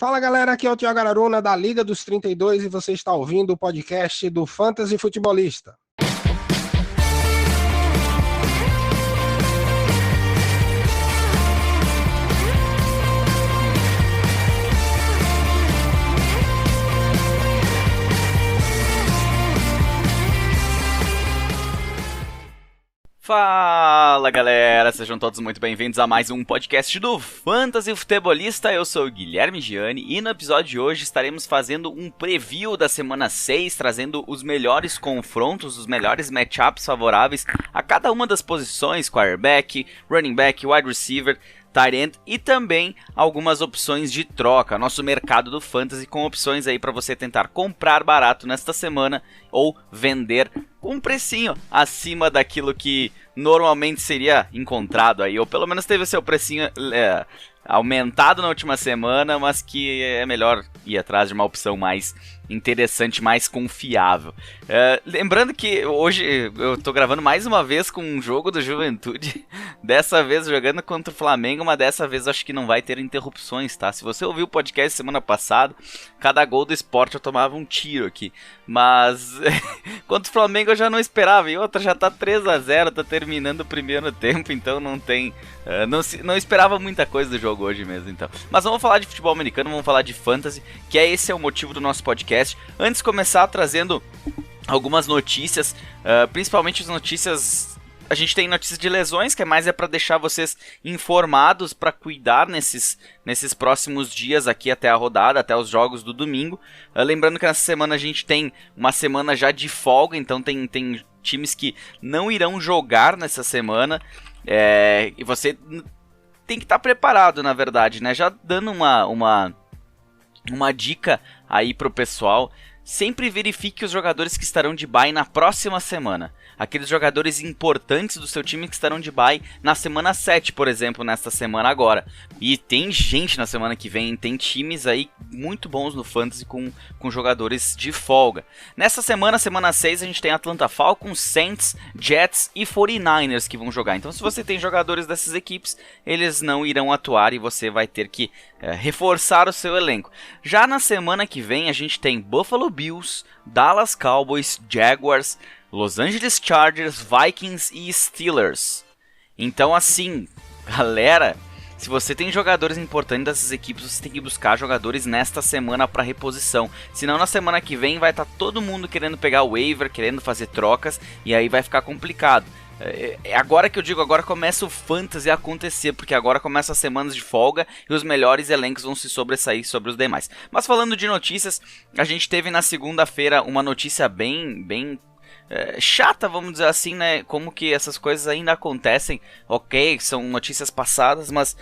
Fala galera, aqui é o Thiago Araruna da Liga dos 32 e você está ouvindo o podcast do Fantasy Futebolista. Fala galera, sejam todos muito bem-vindos a mais um podcast do Fantasy Futebolista. Eu sou o Guilherme Gianni e no episódio de hoje estaremos fazendo um preview da semana 6, trazendo os melhores confrontos, os melhores matchups favoráveis a cada uma das posições, quarterback, running back, wide receiver, tight end e também algumas opções de troca, nosso mercado do fantasy com opções aí para você tentar comprar barato nesta semana ou vender um precinho acima daquilo que normalmente seria encontrado aí, ou pelo menos teve o seu precinho aumentado na última semana, mas que é melhor ir atrás de uma opção mais interessante, mais confiável. Lembrando que hoje eu tô gravando mais uma vez com um jogo do Juventude, dessa vez jogando contra o Flamengo, mas dessa vez acho que não vai ter interrupções, tá? Se você ouviu o podcast semana passada, cada gol do Sport eu tomava um tiro aqui, mas contra o Flamengo eu já não esperava, e outra já tá 3-0, tá terminando o primeiro tempo, então não tem... não esperava muita coisa do jogo hoje mesmo, então. Mas vamos falar de futebol americano, vamos falar de fantasy, que esse é o motivo do nosso podcast. Antes de começar trazendo algumas notícias, principalmente as notícias... A gente tem notícias de lesões, que mais é para deixar vocês informados, para cuidar nesses próximos dias aqui até a rodada, até os jogos do domingo. Lembrando que nessa semana a gente tem uma semana já de folga, então tem times que não irão jogar nessa semana. E você tem que estar preparado, na verdade, né? Já dando uma dica aí pro pessoal, sempre verifique os jogadores que estarão de bye na próxima semana. Aqueles jogadores importantes do seu time que estarão de bye na semana 7, por exemplo, nesta semana agora. E tem gente na semana que vem, tem times aí muito bons no Fantasy com jogadores de folga. Nessa semana, semana 6, a gente tem Atlanta Falcons, Saints, Jets e 49ers que vão jogar. Então se você tem jogadores dessas equipes, eles não irão atuar e você vai ter que reforçar o seu elenco. Já na semana que vem, a gente tem Buffalo Bills, Dallas Cowboys, Jaguars, Los Angeles Chargers, Vikings e Steelers. Então assim, galera, se você tem jogadores importantes dessas equipes, você tem que buscar jogadores nesta semana para reposição. Senão na semana que vem vai estar todo mundo querendo pegar o waiver, querendo fazer trocas, e aí vai ficar complicado. Agora que eu digo, agora começa o fantasy a acontecer, porque agora começam as semanas de folga e os melhores elencos vão se sobressair sobre os demais. Mas falando de notícias, a gente teve na segunda-feira uma notícia bem chata, vamos dizer assim, né? Como que essas coisas ainda acontecem. Ok, são notícias passadas, mas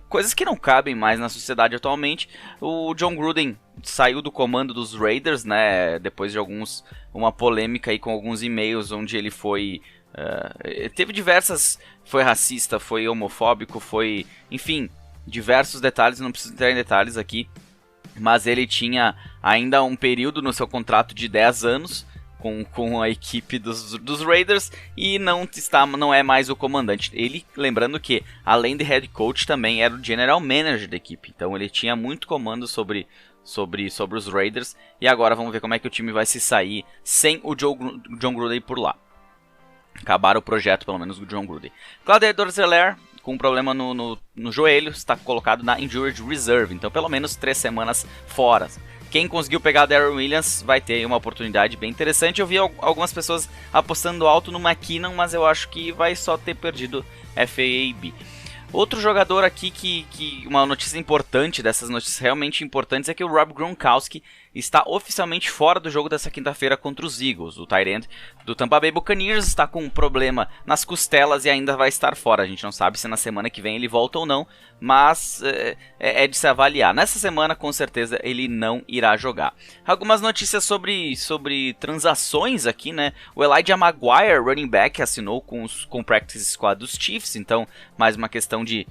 coisas que não cabem mais na sociedade atualmente. O Jon Gruden saiu do comando dos Raiders, né? Depois de uma polêmica aí com alguns e-mails onde ele foi... teve diversas... Foi racista, foi homofóbico, foi... Enfim, diversos detalhes, não preciso entrar em detalhes aqui. Mas ele tinha ainda um período no seu contrato de 10 anos... Com a equipe dos Raiders e não é mais o comandante. Ele, lembrando que, além de head coach, também era o general manager da equipe. Então ele tinha muito comando sobre os Raiders. E agora vamos ver como é que o time vai se sair sem o Jon Gruden por lá. Acabaram o projeto, pelo menos, do Jon Gruden. Clyde Edwards-Helaire, com um problema no joelho, está colocado na Injured Reserve. Então pelo menos 3 semanas fora. Quem conseguiu pegar Darrell Williams vai ter uma oportunidade bem interessante. Eu vi algumas pessoas apostando alto no McKinnon, mas eu acho que vai só ter perdido FAAB. Outro jogador aqui que uma notícia importante, dessas notícias realmente importantes, é que o Rob Gronkowski está oficialmente fora do jogo dessa quinta-feira contra os Eagles. O tight end do Tampa Bay Buccaneers está com um problema nas costelas e ainda vai estar fora. A gente não sabe se na semana que vem ele volta ou não, mas é de se avaliar. Nessa semana, com certeza, ele não irá jogar. Algumas notícias sobre transações aqui, né? O Elijah Maguire, running back, assinou com o practice squad dos Chiefs, então mais uma questão de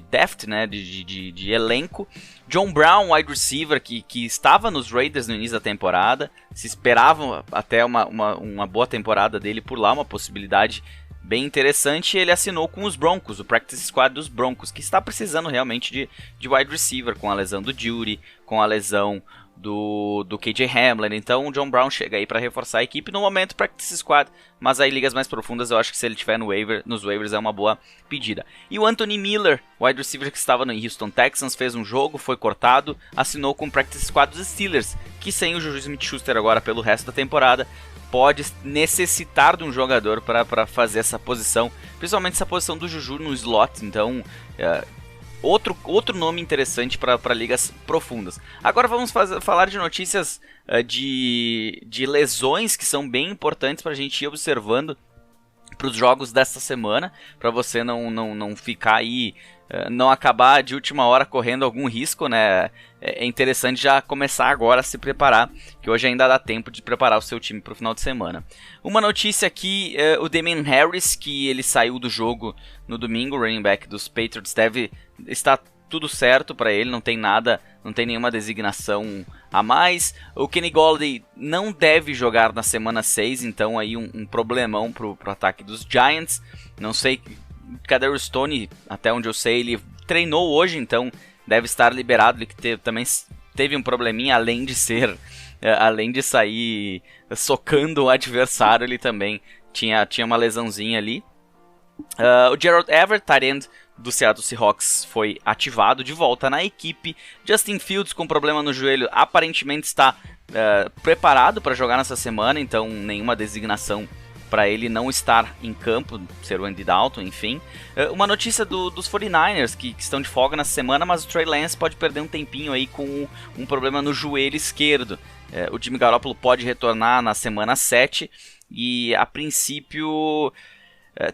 depth, né, de elenco. John Brown, wide receiver, que estava nos Raiders no início da temporada, se esperava até uma boa temporada dele por lá, uma possibilidade bem interessante. Ele assinou com os Broncos, o practice squad dos Broncos, que está precisando realmente de wide receiver, com a lesão do Judy, com a lesão do KJ Hamler. Então o John Brown chega aí para reforçar a equipe. No momento, practice squad, mas aí ligas mais profundas, eu acho que se ele tiver nos waivers é uma boa pedida. E o Anthony Miller, wide receiver que estava no Houston Texans, fez um jogo, foi cortado, assinou com o practice squad dos Steelers, que sem o Juju Smith-Schuster agora pelo resto da temporada, pode necessitar de um jogador para fazer essa posição, principalmente essa posição do Juju no slot. Então outro nome interessante para ligas profundas. Agora vamos falar de notícias de lesões que são bem importantes para a gente ir observando para os jogos desta semana, para você não ficar aí, não acabar de última hora correndo algum risco, né? É interessante já começar agora a se preparar, que hoje ainda dá tempo de preparar o seu time para o final de semana. Uma notícia aqui, o Damien Harris, que ele saiu do jogo no domingo, o running back dos Patriots, deve estar tudo certo para ele, não tem nada, não tem nenhuma designação a mais. O Kenny Golladay não deve jogar na semana 6, então aí um problemão pro ataque dos Giants. Não sei, Kadarius Stoney, até onde eu sei, ele treinou hoje, então deve estar liberado. Ele que também teve um probleminha, além de sair socando o adversário, ele também tinha uma lesãozinha ali. O Gerald Everett, tight end do Seattle Seahawks, foi ativado de volta na equipe. Justin Fields, com problema no joelho, aparentemente está preparado para jogar nessa semana, então nenhuma designação para ele não estar em campo, ser o Andy Dalton, enfim. Uma notícia dos 49ers, que estão de folga nessa semana, mas o Trey Lance pode perder um tempinho aí com um problema no joelho esquerdo. O Jimmy Garoppolo pode retornar na semana 7 e, a princípio,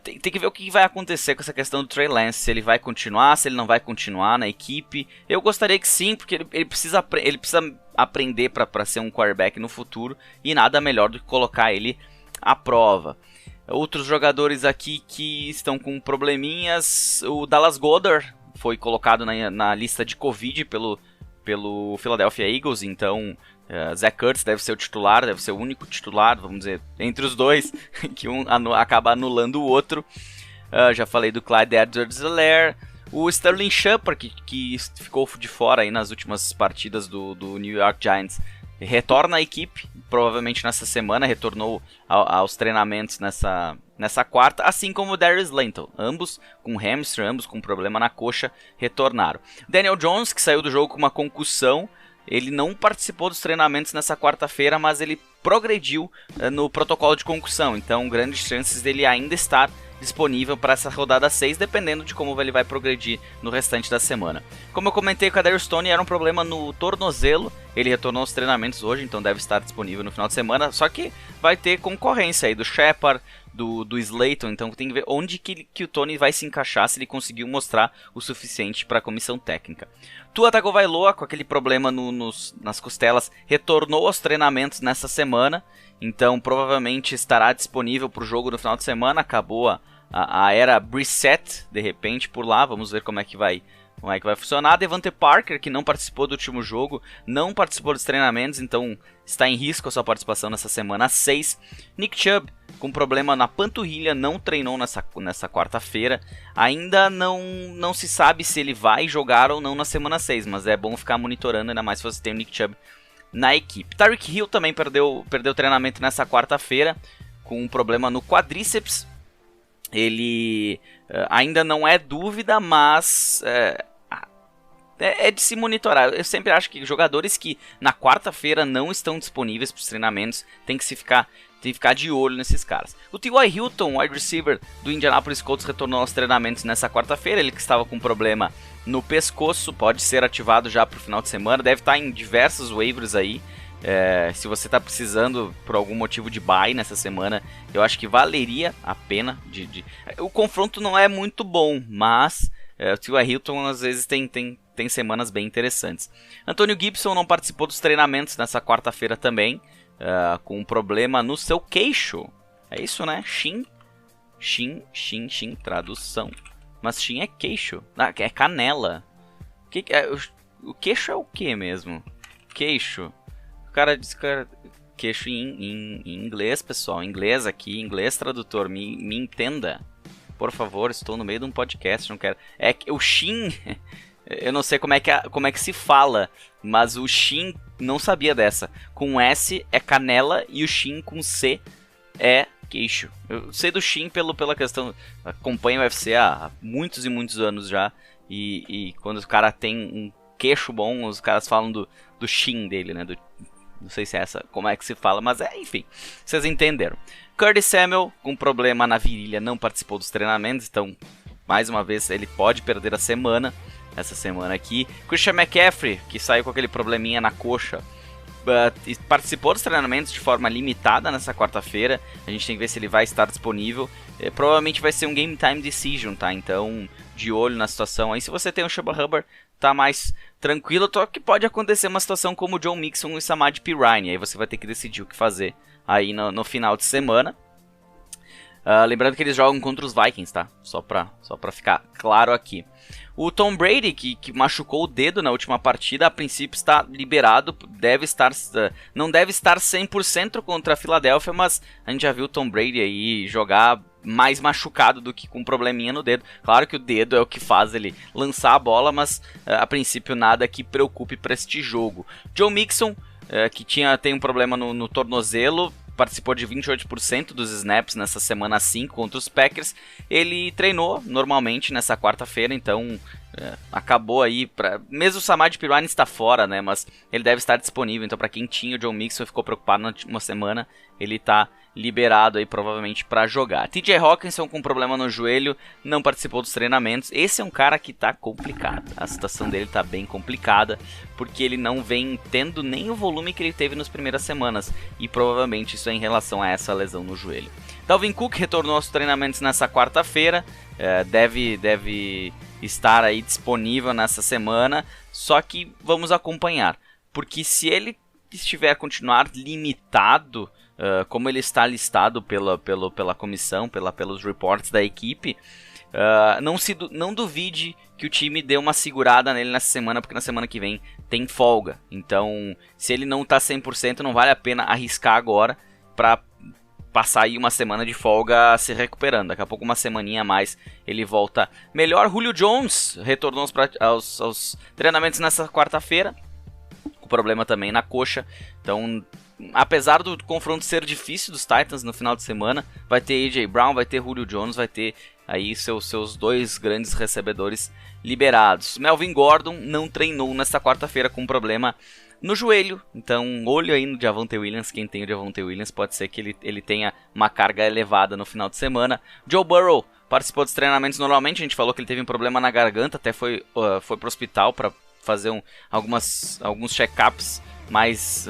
tem que ver o que vai acontecer com essa questão do Trey Lance, se ele vai continuar, se ele não vai continuar na equipe. Eu gostaria que sim, porque ele precisa aprender para ser um quarterback no futuro, e nada melhor do que colocar ele à prova. Outros jogadores aqui que estão com probleminhas, o Dallas Goedert foi colocado na lista de Covid pelo Philadelphia Eagles, então Zach Ertz deve ser o titular, deve ser o único titular, vamos dizer, entre os dois, que um acaba anulando o outro. Já falei do Clyde Edwards-Helaire, o Sterling Shepard, que ficou de fora aí nas últimas partidas do New York Giants, retorna à equipe, provavelmente nessa semana, retornou aos treinamentos nessa quarta, assim como o Darius Slayton, ambos com hamstring, ambos com problema na coxa, retornaram. Daniel Jones, que saiu do jogo com uma concussão, ele não participou dos treinamentos nessa quarta-feira, mas ele progrediu no protocolo de concussão, então grandes chances dele ainda estar disponível para essa rodada 6, dependendo de como ele vai progredir no restante da semana. Como eu comentei, o Kadarius Stoney era um problema no tornozelo, ele retornou aos treinamentos hoje, então deve estar disponível no final de semana, só que vai ter concorrência aí do Shepard, do Slayton, então tem que ver onde que o Tony vai se encaixar, se ele conseguiu mostrar o suficiente para a comissão técnica. Tua Tagovailoa, com aquele problema nas costelas, retornou aos treinamentos nessa semana, então provavelmente estará disponível para o jogo no final de semana. Acabou a era Brissett, de repente, por lá, vamos ver como é que vai funcionar. Devante Parker, que não participou do último jogo, não participou dos treinamentos, então está em risco a sua participação nessa semana 6. Nick Chubb, com problema na panturrilha, não treinou nessa quarta-feira. Ainda não se sabe se ele vai jogar ou não na semana 6, mas é bom ficar monitorando, ainda mais se você tem o Nick Chubb na equipe. Tyreek Hill também perdeu treinamento nessa quarta-feira, com um problema no quadríceps. Ele ainda não é dúvida, mas é de se monitorar. Eu sempre acho que jogadores que na quarta-feira não estão disponíveis para os treinamentos tem que ficar de olho nesses caras. O T.Y. Hilton, wide receiver do Indianapolis Colts, retornou aos treinamentos nessa quarta-feira. Ele que estava com problema no pescoço, pode ser ativado já para o final de semana. Deve estar em diversos waivers aí. Se você está precisando por algum motivo de bye nessa semana, eu acho que valeria a pena. O confronto não é muito bom, mas o T.Y. Hilton às vezes tem semanas bem interessantes. Antonio Gibson não participou dos treinamentos nessa quarta-feira também, com um problema no seu queixo. É isso, né? Shin, tradução. Mas Shin é queixo. É canela. O queixo é o que mesmo? Queixo. O cara disse, queixo em inglês, pessoal. Inglês aqui, inglês tradutor, me entenda. Por favor, estou no meio de um podcast, não quero... É que o Shin, eu não sei como é que se fala, mas o Shin, não sabia dessa. Com S é canela e o Shin com C é queixo. Eu sei do Shin pela questão, acompanho o UFC há muitos e muitos anos já, e quando o cara tem um queixo bom, os caras falam do Shin dele, né? Não sei se é essa, como é que se fala, mas enfim, vocês entenderam. Curtis Samuel, com problema na virilha, não participou dos treinamentos, então, mais uma vez, ele pode perder a semana, essa semana aqui. Christian McCaffrey, que saiu com aquele probleminha na coxa, participou dos treinamentos de forma limitada nessa quarta-feira. A gente tem que ver se ele vai estar disponível. Provavelmente vai ser um game time decision, tá? Então, de olho na situação aí. Se você tem o Chuba Hubbard, tá mais tranquilo. Só que pode acontecer uma situação como o Joe Mixon e Samad Pirine. Aí você vai ter que decidir o que fazer aí no final de semana. Lembrando que eles jogam contra os Vikings, tá? Só pra ficar claro aqui. O Tom Brady, que machucou o dedo na última partida, a princípio está liberado, não deve estar 100% contra a Filadélfia, mas a gente já viu o Tom Brady aí jogar mais machucado do que com probleminha no dedo. Claro que o dedo é o que faz ele lançar a bola, mas a princípio nada que preocupe para este jogo. Joe Mixon, que tem um problema no tornozelo, participou de 28% dos snaps nessa semana 5 contra os Packers. Ele treinou normalmente nessa quarta-feira, então acabou aí. Mesmo o Samad Pirine está fora, né? Mas ele deve estar disponível. Então, para quem tinha o Joe Mixon e ficou preocupado na última semana, ele está liberado aí provavelmente para jogar. TJ Hawkinson com problema no joelho, não participou dos treinamentos. Esse é um cara que tá complicado. A situação dele tá bem complicada, porque ele não vem tendo nem o volume que ele teve nas primeiras semanas, e provavelmente isso é em relação a essa lesão no joelho. Dalvin Cook retornou aos treinamentos nessa quarta-feira, deve estar aí disponível nessa semana, só que vamos acompanhar, porque se ele continuar limitado, como ele está listado pela comissão, pelos reports da equipe, não duvide que o time dê uma segurada nele nessa semana, porque na semana que vem tem folga. Então, se ele não está 100%, não vale a pena arriscar agora para passar aí uma semana de folga se recuperando. Daqui a pouco, uma semaninha a mais, ele volta melhor. Julio Jones retornou aos treinamentos nessa quarta-feira, com problema também na coxa. Então, apesar do confronto ser difícil dos Titans no final de semana, vai ter A.J. Brown, vai ter Julio Jones, vai ter aí seus dois grandes recebedores liberados. Melvin Gordon não treinou nesta quarta-feira com problema no joelho, então olho aí no Javonte Williams. Quem tem o Javonte Williams, pode ser que ele tenha uma carga elevada no final de semana. Joe Burrow participou dos treinamentos normalmente, a gente falou que ele teve um problema na garganta, até foi pro hospital para fazer alguns check-ups mais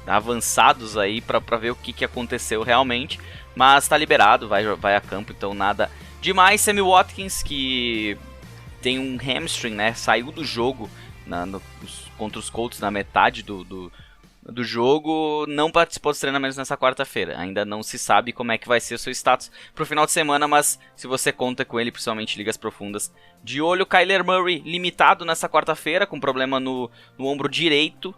avançados aí para ver o que aconteceu realmente, mas está liberado, vai a campo, então nada demais. Sammy Watkins, que tem um hamstring, né, saiu do jogo contra os Colts na metade do jogo, não participou dos treinamentos nessa quarta-feira. Ainda não se sabe como é que vai ser o seu status pro final de semana, mas se você conta com ele, principalmente ligas profundas, de olho. Kyler Murray limitado nessa quarta-feira com problema no ombro direito.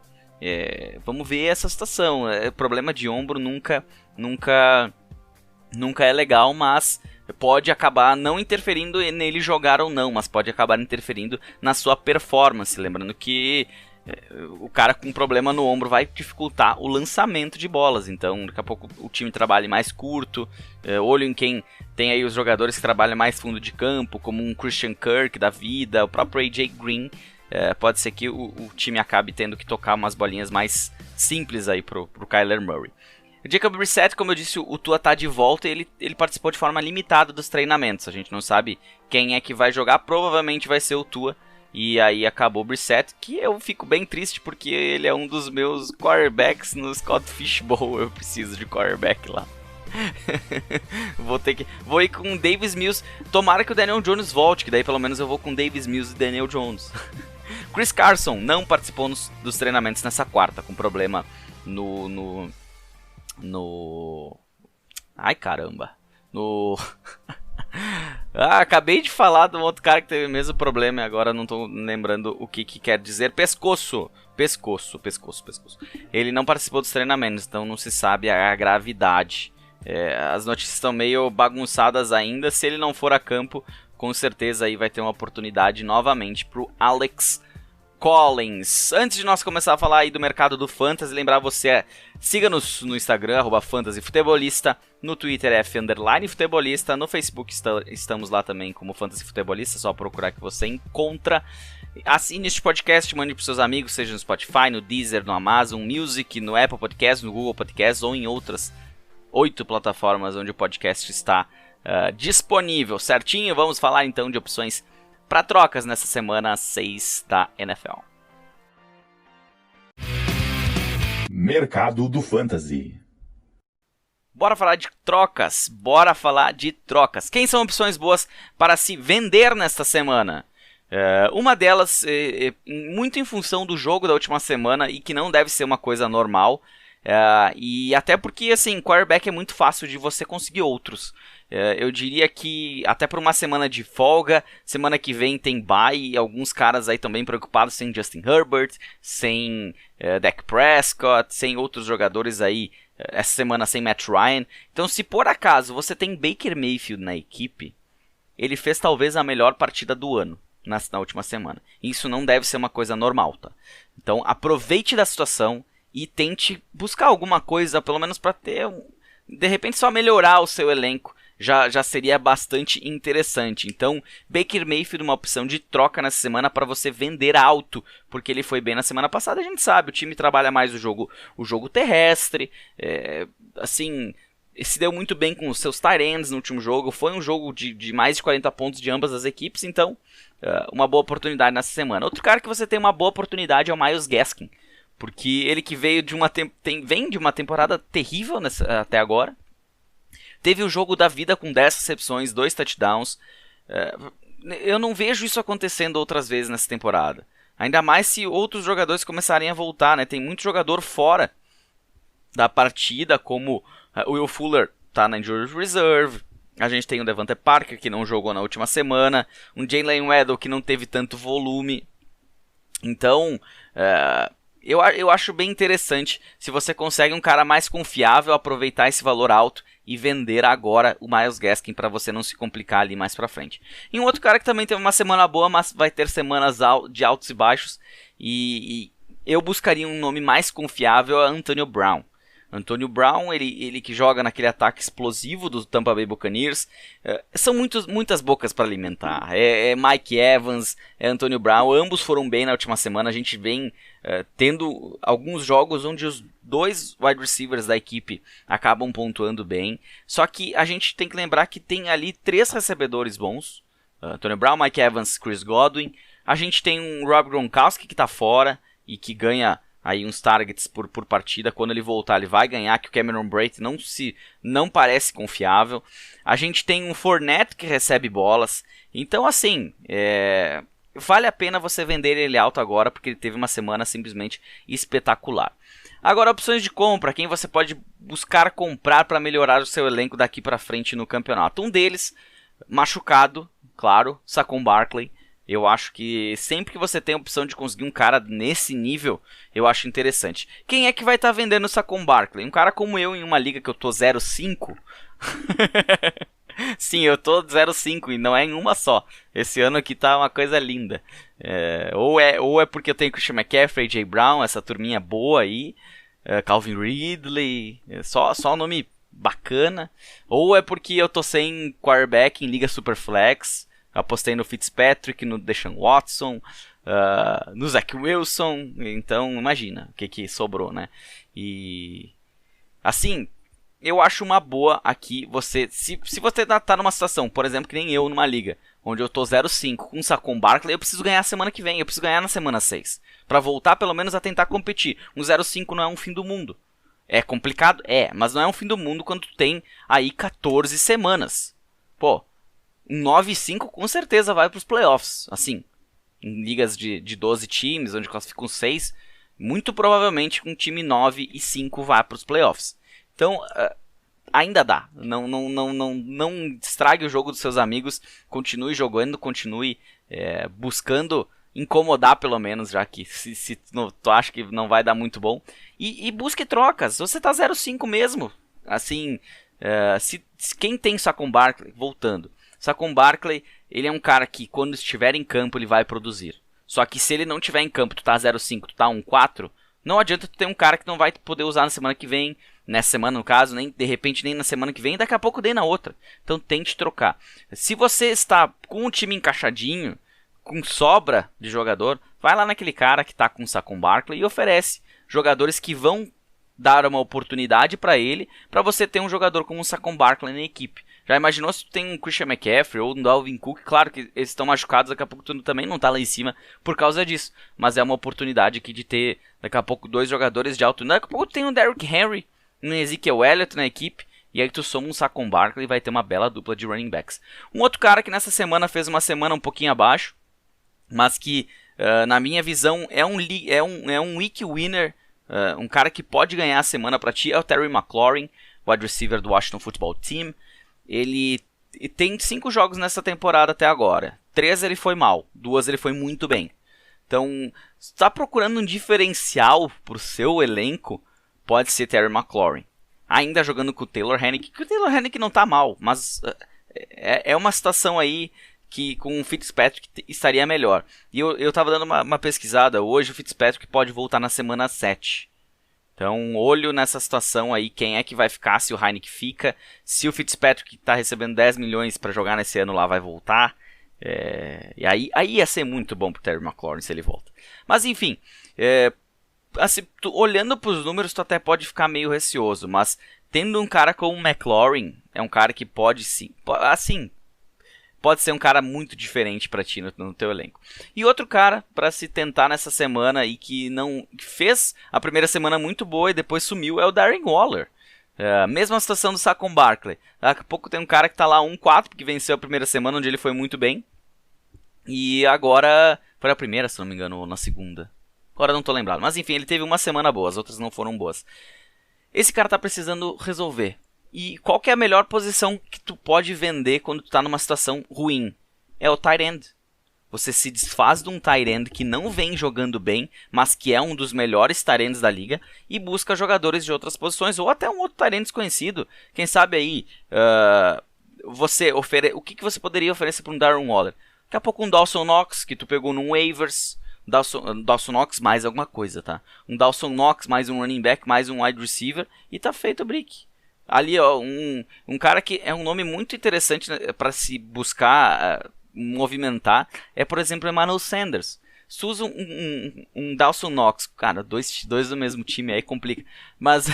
Vamos ver essa situação. Problema de ombro nunca é legal, mas pode acabar não interferindo nele jogar ou não, mas pode acabar interferindo na sua performance. Lembrando que o cara com problema no ombro vai dificultar o lançamento de bolas, então daqui a pouco o time trabalha mais curto. Olho em quem tem aí os jogadores que trabalham mais fundo de campo, como um Christian Kirk da vida, o próprio AJ Green. Pode ser que o time acabe tendo que tocar umas bolinhas mais simples aí pro Kyler Murray. O Jacob Brissett, como eu disse, o Tua tá de volta e ele participou de forma limitada dos treinamentos. A gente não sabe quem é que vai jogar, provavelmente vai ser o Tua. E aí acabou o Brissett, que eu fico bem triste porque ele é um dos meus quarterbacks no Scott Fishbowl. Eu preciso de quarterback lá. Vou ir com o Davis Mills. Tomara que o Daniel Jones volte, que daí pelo menos eu vou com Davis Mills e Daniel Jones. Chris Carson não participou dos treinamentos nessa quarta, com problema no... Ai, caramba. Acabei de falar de um outro cara que teve o mesmo problema e agora não tô lembrando o que quer dizer. Pescoço pescoço. Ele não participou dos treinamentos, então não se sabe a gravidade. As notícias estão meio bagunçadas ainda. Se ele não for a campo, com certeza aí vai ter uma oportunidade novamente pro Alex Collins. Antes de nós começar a falar aí do mercado do Fantasy, lembrar você, siga-nos no Instagram, @fantasyfutebolista, no Twitter @futebolista, no Facebook estamos lá também como Fantasy Futebolista, só procurar que você encontra. Assine este podcast, mande para seus amigos, seja no Spotify, no Deezer, no Amazon Music, no Apple Podcasts, no Google Podcasts ou em outras 8 plataformas onde o podcast está disponível, certinho? Vamos falar então de opções para trocas nessa semana 6 da NFL. Mercado do Fantasy. Bora falar de trocas. Quem são opções boas para se vender nesta semana? Uma delas, muito em função do jogo da última semana e que não deve ser uma coisa normal, e até porque, assim, quarterback é muito fácil de você conseguir outros. Eu diria que até por uma semana de folga, semana que vem tem bye, e alguns caras aí também preocupados sem Justin Herbert, sem Dak Prescott, sem outros jogadores aí, essa semana sem Matt Ryan. Então, se por acaso você tem Baker Mayfield na equipe, ele fez talvez a melhor partida do ano na última semana. Isso não deve ser uma coisa normal, tá? Então, aproveite da situação e tente buscar alguma coisa, pelo menos para ter, de repente, só melhorar o seu elenco. Já seria bastante interessante. Então, Baker Mayfield uma opção de troca nessa semana para você vender alto, porque ele foi bem na semana passada, a gente sabe, o time trabalha mais o jogo terrestre, assim, se deu muito bem com os seus tight ends no último jogo, foi um jogo de mais de 40 pontos de ambas as equipes, então, uma boa oportunidade nessa semana. Outro cara que você tem uma boa oportunidade é o Myles Gaskin, porque ele que veio vem de uma temporada terrível até agora. Teve o jogo da vida com 10 recepções, 2 touchdowns. Eu não vejo isso acontecendo outras vezes nessa temporada. Ainda mais se outros jogadores começarem a voltar, né? Tem muito jogador fora da partida, como o Will Fuller tá na Injured Reserve. A gente tem o Devante Parker, que não jogou na última semana. Um Jalen Waddle, que não teve tanto volume. Então, eu acho bem interessante se você consegue um cara mais confiável, aproveitar esse valor alto e vender agora o Myles Gaskin para você não se complicar ali mais pra frente. E um outro cara que também teve uma semana boa, mas vai ter semanas de altos e baixos, e eu buscaria um nome mais confiável, é Antonio Brown. Antonio Brown, ele que joga naquele ataque explosivo do Tampa Bay Buccaneers, são muitas bocas para alimentar. É Mike Evans, é Antonio Brown, ambos foram bem na última semana. A gente vem tendo alguns jogos onde os dois wide receivers da equipe acabam pontuando bem. Só que a gente tem que lembrar que tem ali 3 recebedores bons: Antonio Brown, Mike Evans, Chris Godwin. A gente tem um Rob Gronkowski que está fora e que ganha aí uns targets por partida. Quando ele voltar, ele vai ganhar, que o Cameron Brate não parece confiável. A gente tem um Fournette que recebe bolas. Então, assim, vale a pena você vender ele alto agora, porque ele teve uma semana simplesmente espetacular. Agora, opções de compra, quem você pode buscar comprar para melhorar o seu elenco daqui para frente no campeonato. Um deles, machucado, claro, Saquon Barkley. Eu acho que sempre que você tem a opção de conseguir um cara nesse nível, eu acho interessante. Quem é que vai estar vendendo o Saquon Barkley? Um cara como eu em uma liga que eu tô 0,5? Sim, eu tô 0,5 e não é em uma só. Esse ano aqui tá uma coisa linda. Ou é porque eu tenho Christian McCaffrey, AJ Brown, essa turminha boa aí, Calvin Ridley, só nome bacana. Ou é porque eu tô sem quarterback em liga Superflex. Apostei no Fitzpatrick, no Deshaun Watson, no Zach Wilson. Então, imagina o que sobrou, né? E assim, eu acho uma boa aqui você... Se você tá numa situação, por exemplo, que nem eu numa liga, onde eu tô 0,5 com o Saquon Barkley, eu preciso ganhar a semana que vem. Eu preciso ganhar na semana 6. Pra voltar, pelo menos, a tentar competir. Um 0,5 não é um fim do mundo. É complicado? Mas não é um fim do mundo quando tu tem aí 14 semanas. Pô, um 9-5 com certeza vai para os playoffs. Assim, em ligas de 12 times, onde classificam 6, muito provavelmente um time 9-5 vai para os playoffs. Então, ainda dá. Não estrague o jogo dos seus amigos. Continue jogando, continue buscando incomodar pelo menos, já que se tu acha que não vai dar muito bom. E busque trocas. Você tá 0-5 mesmo. Assim, quem tem Saquon Barkley, voltando. Saquon Barkley, ele é um cara que quando estiver em campo ele vai produzir. Só que se ele não estiver em campo, tu tá 0-5, tu tá 1-4, não adianta tu ter um cara que não vai poder usar na semana que vem, nessa semana no caso, nem de repente nem na semana que vem, daqui a pouco nem na outra. Então tente trocar. Se você está com o time encaixadinho, com sobra de jogador, vai lá naquele cara que tá com o Saquon Barkley e oferece jogadores que vão dar uma oportunidade para ele, para você ter um jogador como o Saquon Barkley na equipe. Já imaginou se tu tem um Christian McCaffrey ou um Dalvin Cook? Claro que eles estão machucados, daqui a pouco tu também não tá lá em cima por causa disso. Mas é uma oportunidade aqui de ter, daqui a pouco, 2 jogadores de alto nível. Daqui a pouco tu tem um Derrick Henry, um Ezekiel Elliott na equipe, e aí tu soma um Saquon Barkley e vai ter uma bela dupla de running backs. Um outro cara que nessa semana fez uma semana um pouquinho abaixo, mas que, na minha visão, é um week winner, um cara que pode ganhar a semana pra ti, é o Terry McLaurin, wide receiver do Washington Football Team. Ele tem 5 jogos nessa temporada até agora. 3 ele foi mal, 2 ele foi muito bem. Então, se está procurando um diferencial para o seu elenco, pode ser Terry McLaurin. Ainda jogando com o Taylor Heinicke, que o Taylor Heinicke não está mal, mas é uma situação aí que com o Fitzpatrick estaria melhor. E eu estava dando uma pesquisada hoje, o Fitzpatrick pode voltar na semana 7. Então, olho nessa situação aí, quem é que vai ficar, se o Heinicke fica, se o Fitzpatrick está recebendo 10 milhões para jogar nesse ano lá vai voltar. E aí ia ser muito bom pro Terry McLaurin se ele volta. Mas enfim, assim, olhando para os números tu até pode ficar meio receoso, mas tendo um cara como o McLaurin, é um cara que pode sim, assim, pode ser um cara muito diferente para ti no teu elenco. E outro cara para se tentar nessa semana e que fez a primeira semana muito boa e depois sumiu é o Darren Waller. Mesma situação do Saquon Barkley. Daqui a pouco tem um cara que tá lá 1-4 porque venceu a primeira semana onde ele foi muito bem. E agora foi a primeira, se não me engano, ou na segunda. Agora não tô lembrado. Mas enfim, ele teve uma semana boa, as outras não foram boas. Esse cara tá precisando resolver. E qual que é a melhor posição que tu pode vender quando tu tá numa situação ruim? É o tight end. Você se desfaz de um tight end que não vem jogando bem, mas que é um dos melhores tight ends da liga, e busca jogadores de outras posições, ou até um outro tight end desconhecido. Quem sabe aí, o que você poderia oferecer para um Darren Waller? Daqui a pouco um Dawson Knox, que tu pegou num waivers, Dawson Knox mais alguma coisa, tá? Um Dawson Knox mais um running back, mais um wide receiver, e tá feito o brick. Ali, ó, um cara que é um nome muito interessante, né, para se buscar movimentar, é, por exemplo, Emmanuel Sanders. Se tu usa um Dawson Knox, cara, dois do mesmo time aí complica, mas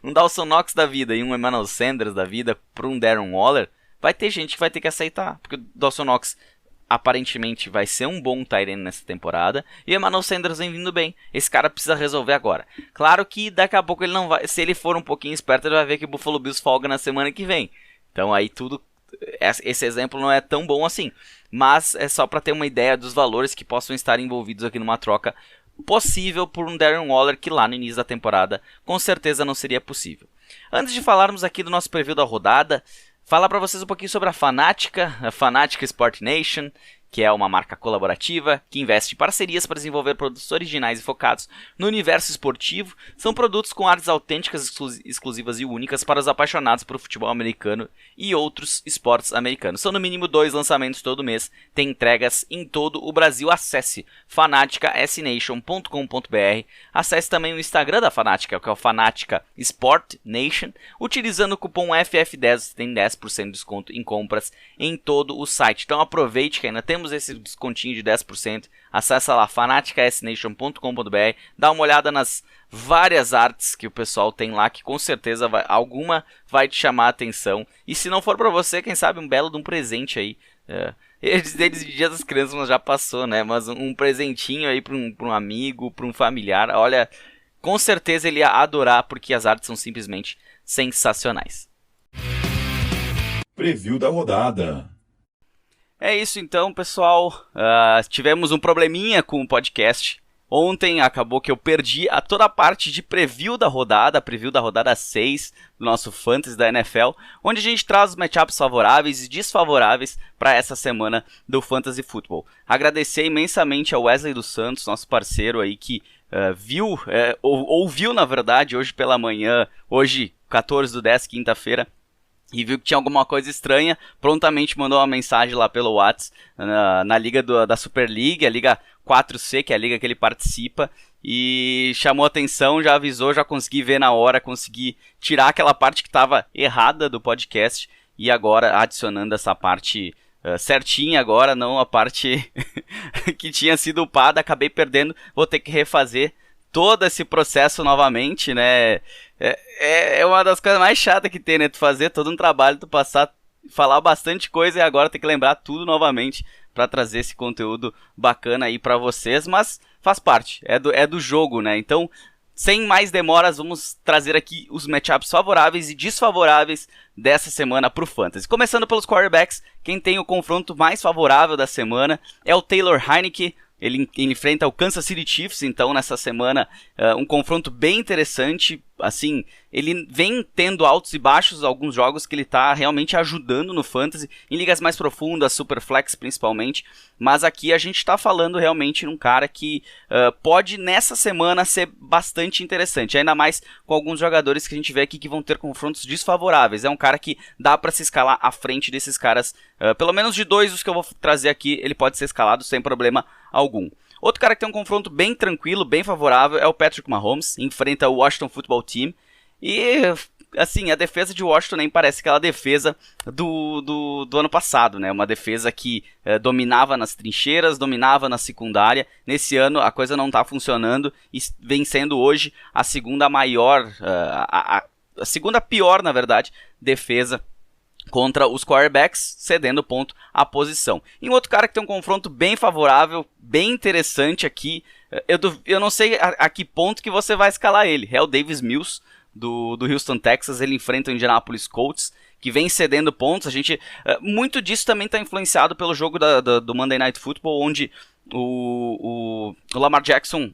um Dawson Knox da vida e um Emmanuel Sanders da vida para um Darren Waller, vai ter gente que vai ter que aceitar, porque o Dawson Knox aparentemente vai ser um bom tight end nessa temporada, e o Emmanuel Sanders vem vindo bem. Esse cara precisa resolver agora. Claro que daqui a pouco ele não vai, se ele for um pouquinho esperto, ele vai ver que o Buffalo Bills folga na semana que vem. Então aí esse exemplo não é tão bom assim, mas é só para ter uma ideia dos valores que possam estar envolvidos aqui numa troca possível por um Darren Waller, que lá no início da temporada com certeza não seria possível. Antes de falarmos aqui do nosso preview da rodada, falar para vocês um pouquinho sobre a Fanatic Sport Nation, que é uma marca colaborativa que investe em parcerias para desenvolver produtos originais e focados no universo esportivo. São produtos com artes autênticas, exclusivas e únicas para os apaixonados por futebol americano e outros esportes americanos. São no mínimo 2 lançamentos todo mês, tem entregas em todo o Brasil. Acesse fanaticasnation.com.br, acesse também o Instagram da Fanatica, que é o Fanatica Sport Nation. Utilizando o cupom FF10 você tem 10% de desconto em compras em todo o site. Então aproveite que ainda temos esse descontinho de 10%, acessa lá fanaticasnation.com.br, dá uma olhada nas várias artes que o pessoal tem lá, que com certeza alguma vai te chamar a atenção, e se não for para você, quem sabe um belo de um presente aí, eles Dia das Crianças mas já passou, né, mas um presentinho aí para um amigo, para um familiar, olha, com certeza ele ia adorar, porque as artes são simplesmente sensacionais. Preview da rodada. É isso então, pessoal. Tivemos um probleminha com o podcast. Ontem acabou que eu perdi toda a parte de preview da rodada 6 do nosso Fantasy da NFL, onde a gente traz os matchups favoráveis e desfavoráveis para essa semana do Fantasy Football. Agradecer imensamente ao Wesley dos Santos, nosso parceiro aí, que ouviu na verdade hoje pela manhã, hoje 14/10, quinta-feira, e viu que tinha alguma coisa estranha, prontamente mandou uma mensagem lá pelo WhatsApp, na liga da Super League, a Liga 4C, que é a liga que ele participa, e chamou atenção, já avisou, já consegui ver na hora, consegui tirar aquela parte que estava errada do podcast, e agora adicionando essa parte certinha agora, não a parte que tinha sido upada, acabei perdendo, vou ter que refazer todo esse processo novamente, né? É uma das coisas mais chatas que tem, né? Tu fazer todo um trabalho, tu falar bastante coisa e agora ter que lembrar tudo novamente para trazer esse conteúdo bacana aí para vocês, mas faz parte, é do jogo, né? Então, sem mais demoras, vamos trazer aqui os matchups favoráveis e desfavoráveis dessa semana pro Fantasy. Começando pelos quarterbacks, quem tem o confronto mais favorável da semana é o Taylor Heinicke. Ele enfrenta o Kansas City Chiefs, então nessa semana um confronto bem interessante, assim, ele vem tendo altos e baixos, alguns jogos que ele está realmente ajudando no Fantasy, em ligas mais profundas, Superflex principalmente, mas aqui a gente está falando realmente de um cara que pode nessa semana ser bastante interessante, ainda mais com alguns jogadores que a gente vê aqui que vão ter confrontos desfavoráveis, é um cara que dá para se escalar à frente desses caras, pelo menos de dois dos que eu vou trazer aqui, ele pode ser escalado sem problema algum. Outro cara que tem um confronto bem tranquilo, bem favorável, é o Patrick Mahomes, enfrenta o Washington Football Team, e assim, a defesa de Washington nem parece aquela defesa do ano passado, né? Uma defesa que dominava nas trincheiras, dominava na secundária. Nesse ano a coisa não está funcionando e vem sendo hoje a segunda maior, a segunda pior, na verdade, defesa contra os quarterbacks, cedendo ponto à posição. E um outro cara que tem um confronto bem favorável, bem interessante aqui, eu não sei a que ponto que você vai escalar ele, é o Davis Mills, do Houston, Texas. Ele enfrenta o Indianapolis Colts, que vem cedendo pontos. A gente, muito disso também está influenciado pelo jogo do Monday Night Football, onde o Lamar Jackson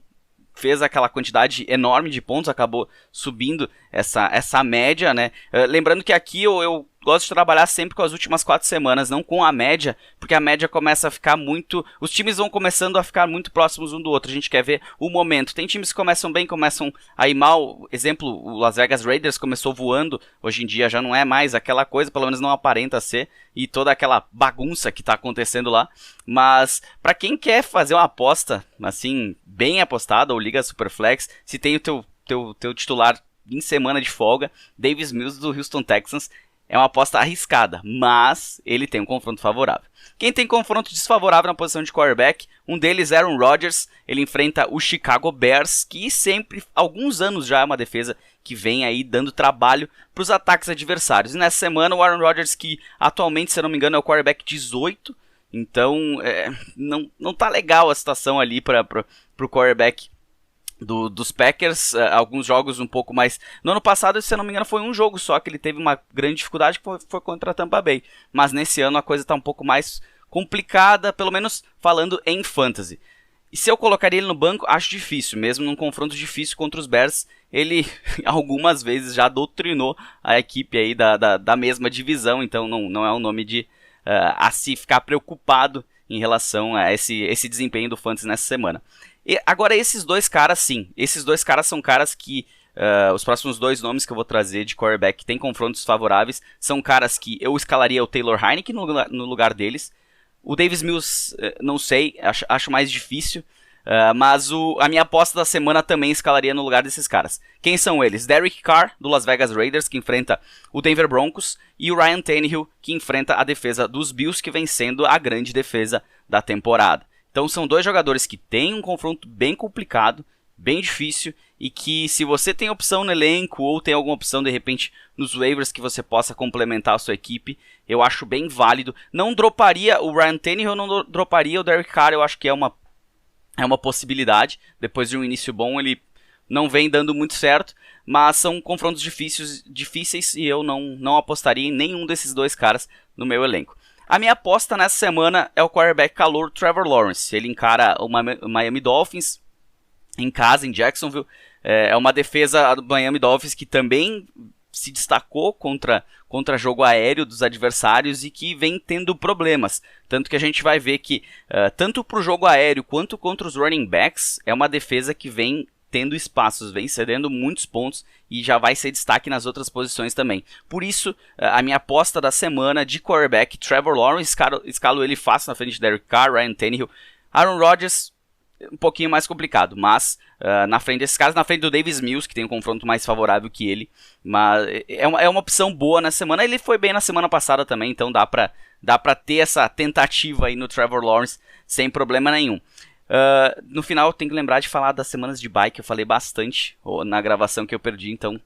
fez aquela quantidade enorme de pontos, acabou subindo essa média, né? Lembrando que aqui eu gosto de trabalhar sempre com as últimas 4 semanas, não com a média, porque a média começa a ficar muito... Os times vão começando a ficar muito próximos um do outro, a gente quer ver o momento. Tem times que começam bem, começam a ir mal. Exemplo, o Las Vegas Raiders começou voando, hoje em dia já não é mais aquela coisa, pelo menos não aparenta ser, e toda aquela bagunça que está acontecendo lá. Mas para quem quer fazer uma aposta, assim, bem apostada, ou Liga Superflex, se tem o teu titular em semana de folga, Davis Mills do Houston Texans, é uma aposta arriscada, mas ele tem um confronto favorável. Quem tem confronto desfavorável na posição de quarterback, um deles é Aaron Rodgers. Ele enfrenta o Chicago Bears, que sempre, alguns anos já é uma defesa que vem aí dando trabalho para os ataques adversários. E nessa semana o Aaron Rodgers, que atualmente, se eu não me engano, é o quarterback 18, então não tá legal a situação ali para o quarterback dos Packers. Alguns jogos um pouco mais... No ano passado, se eu não me engano, foi um jogo só que ele teve uma grande dificuldade, que foi contra a Tampa Bay. Mas nesse ano a coisa está um pouco mais complicada, pelo menos falando em fantasy. E se eu colocaria ele no banco, acho difícil, mesmo num confronto difícil contra os Bears. Ele algumas vezes já doutrinou a equipe aí da mesma divisão, então não é um nome de a se ficar preocupado em relação a esse desempenho do fantasy nessa semana. E agora esses dois caras, sim, esses dois caras são caras que, os próximos dois nomes que eu vou trazer de quarterback que tem confrontos favoráveis, são caras que eu escalaria o Taylor Heinicke no lugar deles. O Davis Mills, não sei, acho mais difícil, mas a minha aposta da semana também escalaria no lugar desses caras. Quem são eles? Derek Carr, do Las Vegas Raiders, que enfrenta o Denver Broncos, e o Ryan Tannehill, que enfrenta a defesa dos Bills, que vem sendo a grande defesa da temporada. Então são dois jogadores que têm um confronto bem complicado, bem difícil, e que se você tem opção no elenco ou tem alguma opção de repente nos waivers que você possa complementar a sua equipe, eu acho bem válido. Não droparia o Ryan Tannehill, não droparia o Derek Carr, eu acho que é uma possibilidade. Depois de um início bom, ele não vem dando muito certo, mas são confrontos difíceis e eu não apostaria em nenhum desses dois caras no meu elenco. A minha aposta nessa semana é o quarterback calouro Trevor Lawrence. Ele encara o Miami Dolphins, em casa, em Jacksonville. É uma defesa do Miami Dolphins que também se destacou contra jogo aéreo dos adversários e que vem tendo problemas. Tanto que a gente vai ver que, tanto para o jogo aéreo quanto contra os running backs, é uma defesa que vem tendo espaços, vem cedendo muitos pontos e já vai ser destaque nas outras posições também. Por isso, a minha aposta da semana de quarterback, Trevor Lawrence, escalo ele fácil na frente de Derek Carr, Ryan Tannehill, Aaron Rodgers, um pouquinho mais complicado, mas na frente desses caras, na frente do Davis Mills, que tem um confronto mais favorável que ele, mas é uma opção boa na semana. Ele foi bem na semana passada também, então dá pra ter essa tentativa aí no Trevor Lawrence sem problema nenhum. No final tem que lembrar de falar das semanas de bye, que eu falei bastante na gravação que eu perdi, então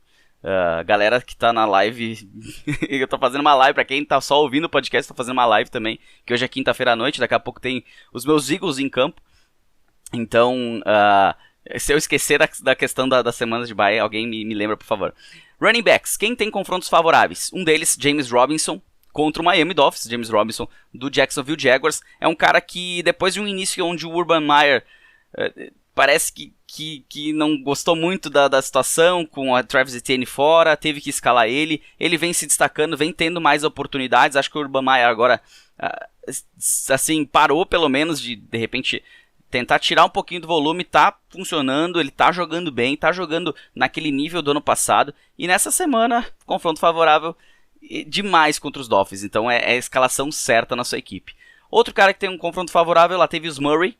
galera que tá na live, eu tô fazendo uma live, pra quem tá só ouvindo o podcast, tô fazendo uma live também, que hoje é quinta-feira à noite, daqui a pouco tem os meus Eagles em campo. Então, se eu esquecer da questão das semanas de bye, alguém me lembra, por favor. Running backs, quem tem confrontos favoráveis? Um deles, James Robinson, contra o Miami Dolphins. James Robinson, do Jacksonville Jaguars. É um cara que, depois de um início onde o Urban Meyer parece que não gostou muito da situação, com a Travis Etienne fora, teve que escalar ele. Ele vem se destacando, vem tendo mais oportunidades. Acho que o Urban Meyer agora, assim, parou pelo menos de repente tentar tirar um pouquinho do volume. Tá funcionando, ele tá jogando bem, tá jogando naquele nível do ano passado, e nessa semana, confronto favorável demais contra os Dolphins, então é a escalação certa na sua equipe. Outro cara que tem um confronto favorável é o Latavius Murray.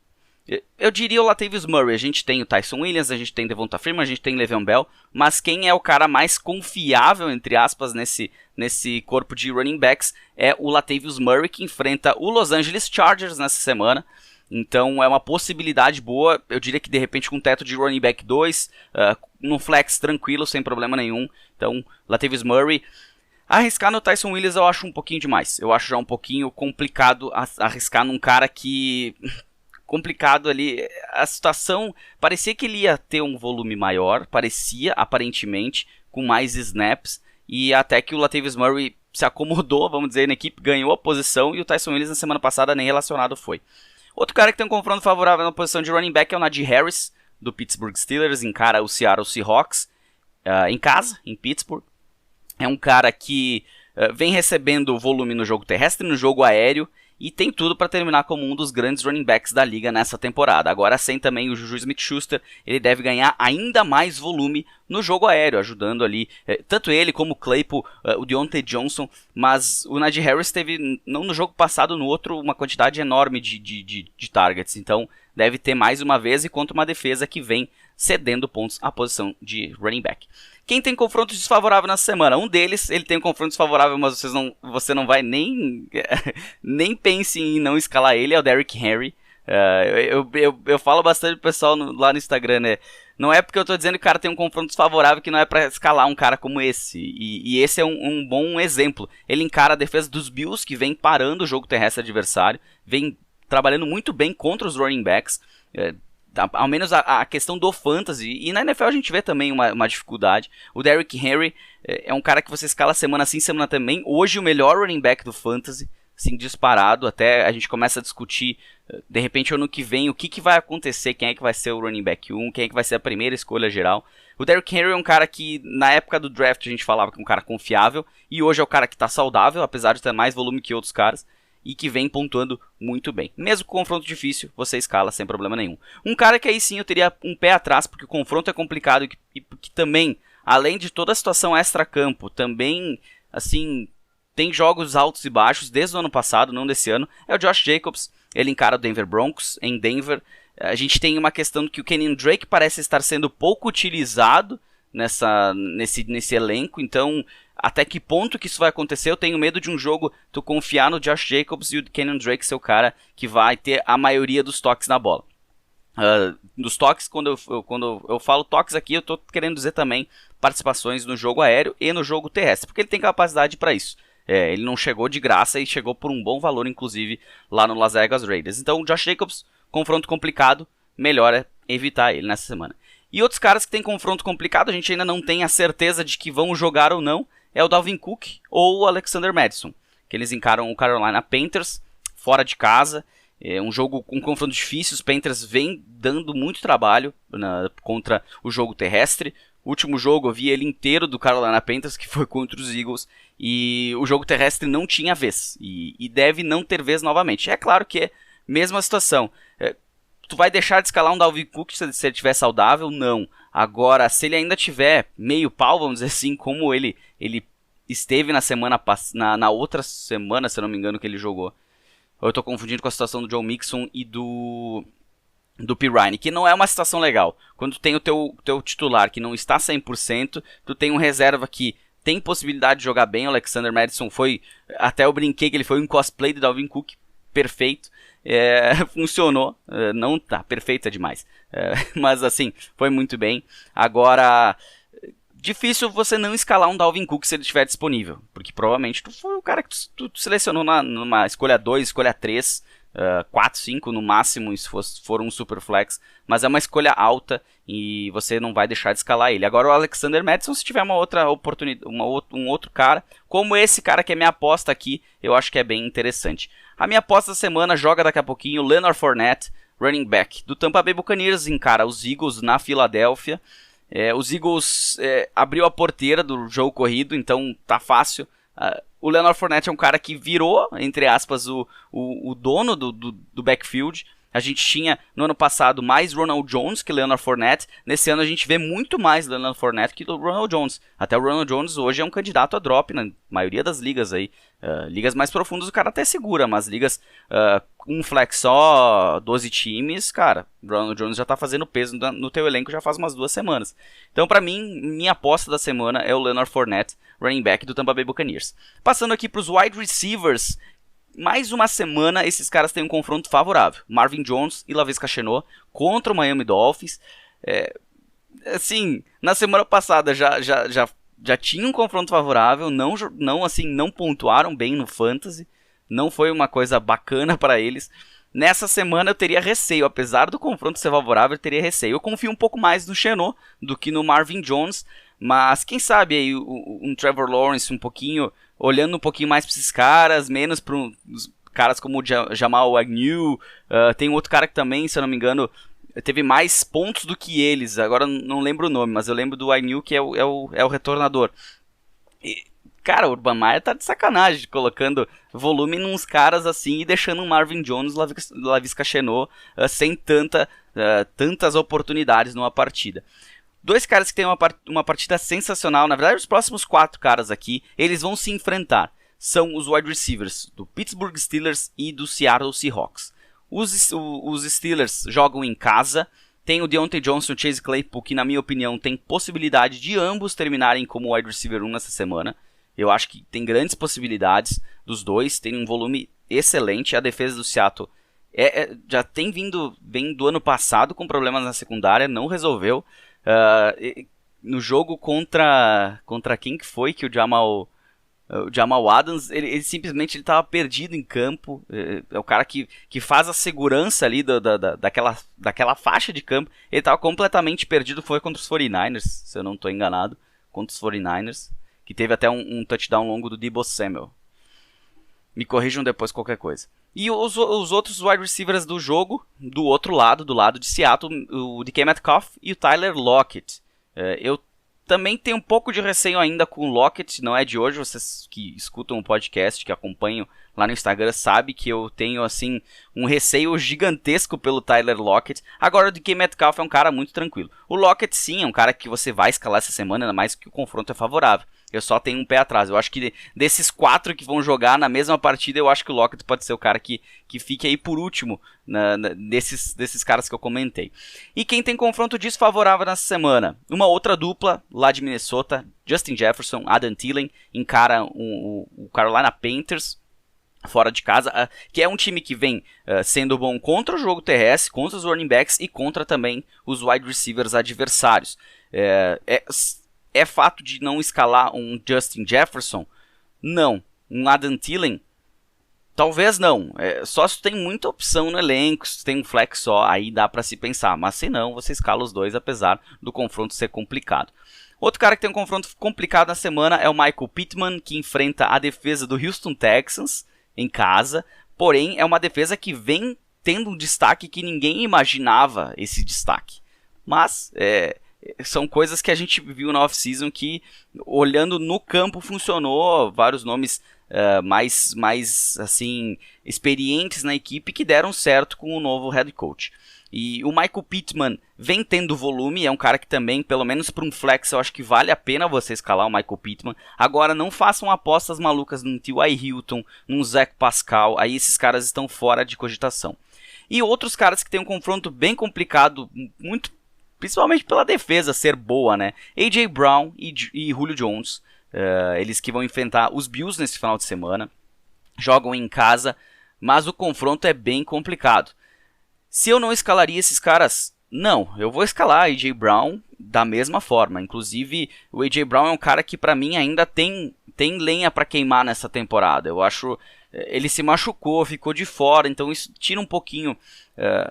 Eu diria o Latavius Murray, a gente tem o Tyson Williams, a gente tem Devonta Freeman, a gente tem Le'Veon Bell, mas quem é o cara mais confiável, entre aspas, nesse corpo de running backs é o Latavius Murray, que enfrenta o Los Angeles Chargers nessa semana. Então é uma possibilidade boa, eu diria que de repente com um teto de running back 2, no flex tranquilo, sem problema nenhum. Então, Latavius Murray. Arriscar no Tyson Williams eu acho um pouquinho demais, eu acho já um pouquinho complicado arriscar num cara que... complicado ali, a situação, parecia que ele ia ter um volume maior, parecia, aparentemente, com mais snaps, e até que o Latavius Murray se acomodou, vamos dizer, na equipe, ganhou a posição, e o Tyson Williams na semana passada nem relacionado foi. Outro cara que tem um confronto favorável na posição de running back é o Najee Harris, do Pittsburgh Steelers, encara o Seattle Seahawks em casa, em Pittsburgh. É um cara que vem recebendo volume no jogo terrestre e no jogo aéreo, e tem tudo para terminar como um dos grandes running backs da liga nessa temporada. Agora sem também o Juju Smith-Schuster, ele deve ganhar ainda mais volume no jogo aéreo, ajudando ali, tanto ele como o Claypool, o Deontay Johnson, mas o Najee Harris teve, não no jogo passado, no outro, uma quantidade enorme de targets, então deve ter mais uma vez, e contra uma defesa que vem cedendo pontos à posição de running back. Quem tem confronto desfavorável na semana? Um deles, ele tem um confronto desfavorável, mas você não vai nem pense em não escalar ele, é o Derrick Henry. Eu falo bastante pro pessoal lá no Instagram, né? Não é porque eu tô dizendo que o cara tem um confronto desfavorável que não é pra escalar um cara como esse. E esse é um bom exemplo. Ele encara a defesa dos Bills, que vem parando o jogo terrestre adversário, vem trabalhando muito bem contra os running backs, ao menos a questão do fantasy, e na NFL a gente vê também uma dificuldade. O Derrick Henry é um cara que você escala semana sim, semana também. Hoje o melhor running back do fantasy, assim, disparado. Até a gente começa a discutir, de repente ano que vem, o que vai acontecer, quem é que vai ser o running back 1, quem é que vai ser a primeira escolha geral. O Derrick Henry é um cara que na época do draft a gente falava que é um cara confiável, e hoje é o cara que está saudável, apesar de ter mais volume que outros caras, e que vem pontuando muito bem. Mesmo com confronto difícil, você escala sem problema nenhum. Um cara que aí sim eu teria um pé atrás, porque o confronto é complicado e que também, além de toda a situação extra-campo, também, assim, tem jogos altos e baixos desde o ano passado, não desse ano, é o Josh Jacobs. Ele encara o Denver Broncos em Denver. A gente tem uma questão que o Kenyon Drake parece estar sendo pouco utilizado nesse elenco, então até que ponto que isso vai acontecer? Eu tenho medo de um jogo tu confiar no Josh Jacobs e o Kenyon Drake ser o cara que vai ter a maioria dos toques na bola. Dos toques, quando eu falo toques aqui, eu tô querendo dizer também participações no jogo aéreo e no jogo terrestre, porque ele tem capacidade para isso. Ele não chegou de graça e chegou por um bom valor, inclusive, lá no Las Vegas Raiders. Então, o Josh Jacobs, confronto complicado, melhor é evitar ele nessa semana. E outros caras que tem confronto complicado, a gente ainda não tem a certeza de que vão jogar ou não, é o Dalvin Cook ou o Alexander Mattison, que eles encaram o Carolina Panthers fora de casa. É um jogo com confronto difícil, os Panthers vem dando muito trabalho contra o jogo terrestre. O último jogo eu vi ele inteiro do Carolina Panthers, que foi contra os Eagles, e o jogo terrestre não tinha vez, e deve não ter vez novamente. É claro que é mesma situação. Tu vai deixar de escalar um Dalvin Cook se ele estiver saudável? Não. Agora, se ele ainda tiver meio pau, vamos dizer assim, como ele esteve na outra semana, se eu não me engano, que ele jogou. Eu tô confundindo com a situação do Joe Mixon e do Pirine, que não é uma situação legal. Quando tu tem o teu titular que não está 100%, tu tem um reserva que tem possibilidade de jogar bem. O Alexander Mattison foi, até eu brinquei que ele foi um cosplay do Dalvin Cook, perfeito. Funcionou, não tá, perfeito é demais, mas assim, foi muito bem. Agora, difícil você não escalar um Dalvin Cook se ele estiver disponível, porque provavelmente tu foi o cara que tu selecionou numa escolha 2, escolha 3, 4, 5 no máximo, se for um super flex, mas é uma escolha alta e você não vai deixar de escalar ele. Agora o Alexander Mattison, se tiver uma outra oportunidade, um outro cara, como esse cara que é minha aposta aqui, eu acho que é bem interessante. A minha aposta da semana joga daqui a pouquinho Leonard Fournette, running back do Tampa Bay Buccaneers, encara os Eagles na Filadélfia. Os Eagles abriu a porteira do jogo corrido, então tá fácil. O Leonard Fournette é um cara que virou, entre aspas, o dono do backfield. A gente tinha, no ano passado, mais Ronald Jones que Leonard Fournette. Nesse ano a gente vê muito mais Leonard Fournette que o Ronald Jones. Até o Ronald Jones hoje é um candidato a drop na maioria das ligas aí. Ligas mais profundas o cara até segura, mas ligas um flex só, 12 times, cara, o Ronald Jones já tá fazendo peso no teu elenco já faz umas 2 semanas. Então pra mim, minha aposta da semana é o Leonard Fournette, running back do Tampa Bay Buccaneers. Passando aqui pros wide receivers, mais uma semana esses caras têm um confronto favorável. Marvin Jones e Laviska Shenault contra o Miami Dolphins. Assim, na semana passada já tinha um confronto favorável, não pontuaram bem no Fantasy, não foi uma coisa bacana para eles. Nessa semana eu teria receio, apesar do confronto ser favorável, eu teria receio. Eu confio um pouco mais no Shenault do que no Marvin Jones, mas quem sabe aí um Trevor Lawrence olhando um pouquinho mais para esses caras, menos para os caras como o Jamal Agnew. Tem outro cara que também, se eu não me engano, teve mais pontos do que eles. Agora não lembro o nome, mas eu lembro do Agnew, que é o retornador. E, cara, o Urban Meyer tá de sacanagem, colocando volume nos caras assim e deixando um Marvin Jones, Laviska Shenault sem tantas oportunidades numa partida. 2 caras que tem uma partida sensacional, na verdade os próximos 4 caras aqui, eles vão se enfrentar. São os wide receivers do Pittsburgh Steelers e do Seattle Seahawks. Os Steelers jogam em casa, tem o Deontay Johnson e o Chase Claypool, que na minha opinião tem possibilidade de ambos terminarem como wide receiver 1 nessa semana. Eu acho que tem grandes possibilidades dos dois, tem um volume excelente. A defesa do Seattle já vem do ano passado com problemas na secundária, não resolveu. No jogo contra quem que foi que o Jamal Adams, ele simplesmente estava perdido em campo. É o cara que faz a segurança ali daquela faixa de campo. Ele estava completamente perdido. Foi contra os 49ers, se eu não estou enganado, contra os 49ers, que teve até um touchdown longo do Deebo Samuel. Me corrijam depois qualquer coisa. E os outros wide receivers do jogo, do outro lado, do lado de Seattle, o DK Metcalf e o Tyler Lockett. Eu também tenho um pouco de receio ainda com o Lockett, não é de hoje. Vocês que escutam o podcast, que acompanham lá no Instagram, sabem que eu tenho assim um receio gigantesco pelo Tyler Lockett. Agora o DK Metcalf é um cara muito tranquilo. O Lockett sim é um cara que você vai escalar essa semana, ainda mais que o confronto é favorável. Eu só tenho um pé atrás. Eu acho que desses 4 que vão jogar na mesma partida, eu acho que o Lockett pode ser o cara que fique aí por último desses caras que eu comentei. E quem tem confronto desfavorável nessa semana? Uma outra dupla lá de Minnesota, Justin Jefferson, Adam Thielen, encara o Carolina Panthers fora de casa, que é um time que vem sendo bom contra o jogo terrestre, contra os running backs e contra também os wide receivers adversários. É fato de não escalar um Justin Jefferson? Não. Um Adam Thielen? Talvez não. Só se tem muita opção no elenco, se tem um flex só, aí dá pra se pensar. Mas se não, você escala os dois, apesar do confronto ser complicado. Outro cara que tem um confronto complicado na semana é o Michael Pittman, que enfrenta a defesa do Houston Texans em casa. Porém, é uma defesa que vem tendo um destaque que ninguém imaginava esse destaque. Mas são coisas que a gente viu na off-season que, olhando no campo, funcionou. Vários nomes mais assim, experientes na equipe que deram certo com o novo head coach. E o Michael Pittman vem tendo volume, é um cara que também, pelo menos para um flex, eu acho que vale a pena você escalar o Michael Pittman. Agora, não façam apostas malucas num T.Y. Hilton, num Zach Pascal, aí esses caras estão fora de cogitação. E outros caras que tem um confronto bem complicado, muito, principalmente pela defesa ser boa, né? A.J. Brown e Julio Jones, eles que vão enfrentar os Bills nesse final de semana, jogam em casa, mas o confronto é bem complicado. Se eu não escalaria esses caras, não, eu vou escalar A.J. Brown da mesma forma. Inclusive, o A.J. Brown é um cara que para mim ainda tem lenha para queimar nessa temporada. Eu acho, ele se machucou, ficou de fora, então isso tira um pouquinho.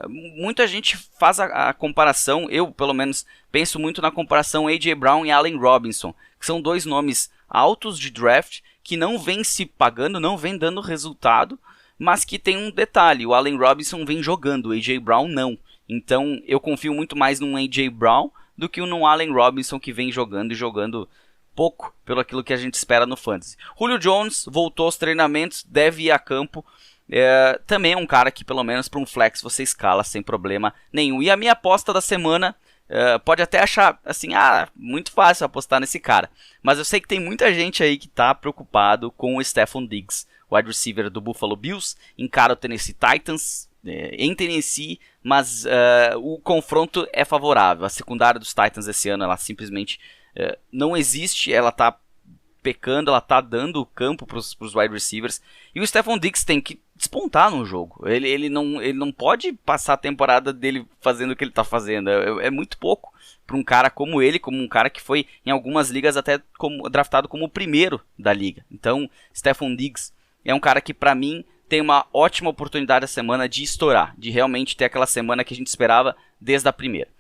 Muita gente faz a comparação, eu pelo menos penso muito na comparação A.J. Brown e Allen Robinson, que são dois nomes altos de draft, que não vem se pagando, não vem dando resultado, mas que tem um detalhe, o Allen Robinson vem jogando, o A.J. Brown não. Então eu confio muito mais num A.J. Brown do que num Allen Robinson que vem jogando e jogando pouco pelo aquilo que a gente espera no fantasy. Julio Jones voltou aos treinamentos, deve ir a campo. Também é um cara que pelo menos para um flex você escala sem problema nenhum. E a minha aposta da semana, pode até achar assim, muito fácil apostar nesse cara. Mas eu sei que tem muita gente aí que está preocupado com o Stefon Diggs, wide receiver do Buffalo Bills, encara o Tennessee Titans em Tennessee, mas o confronto é favorável. A secundária dos Titans esse ano, ela simplesmente não existe, ela está pecando, ela está dando campo para os wide receivers, e o Stefon Diggs tem que despontar no jogo. Ele não pode passar a temporada dele fazendo o que ele está fazendo, é muito pouco para um cara como ele, como um cara que foi em algumas ligas até draftado como o primeiro da liga. Então, Stefon Diggs é um cara que para mim tem uma ótima oportunidade a semana de estourar, de realmente ter aquela semana que a gente esperava desde a primeira.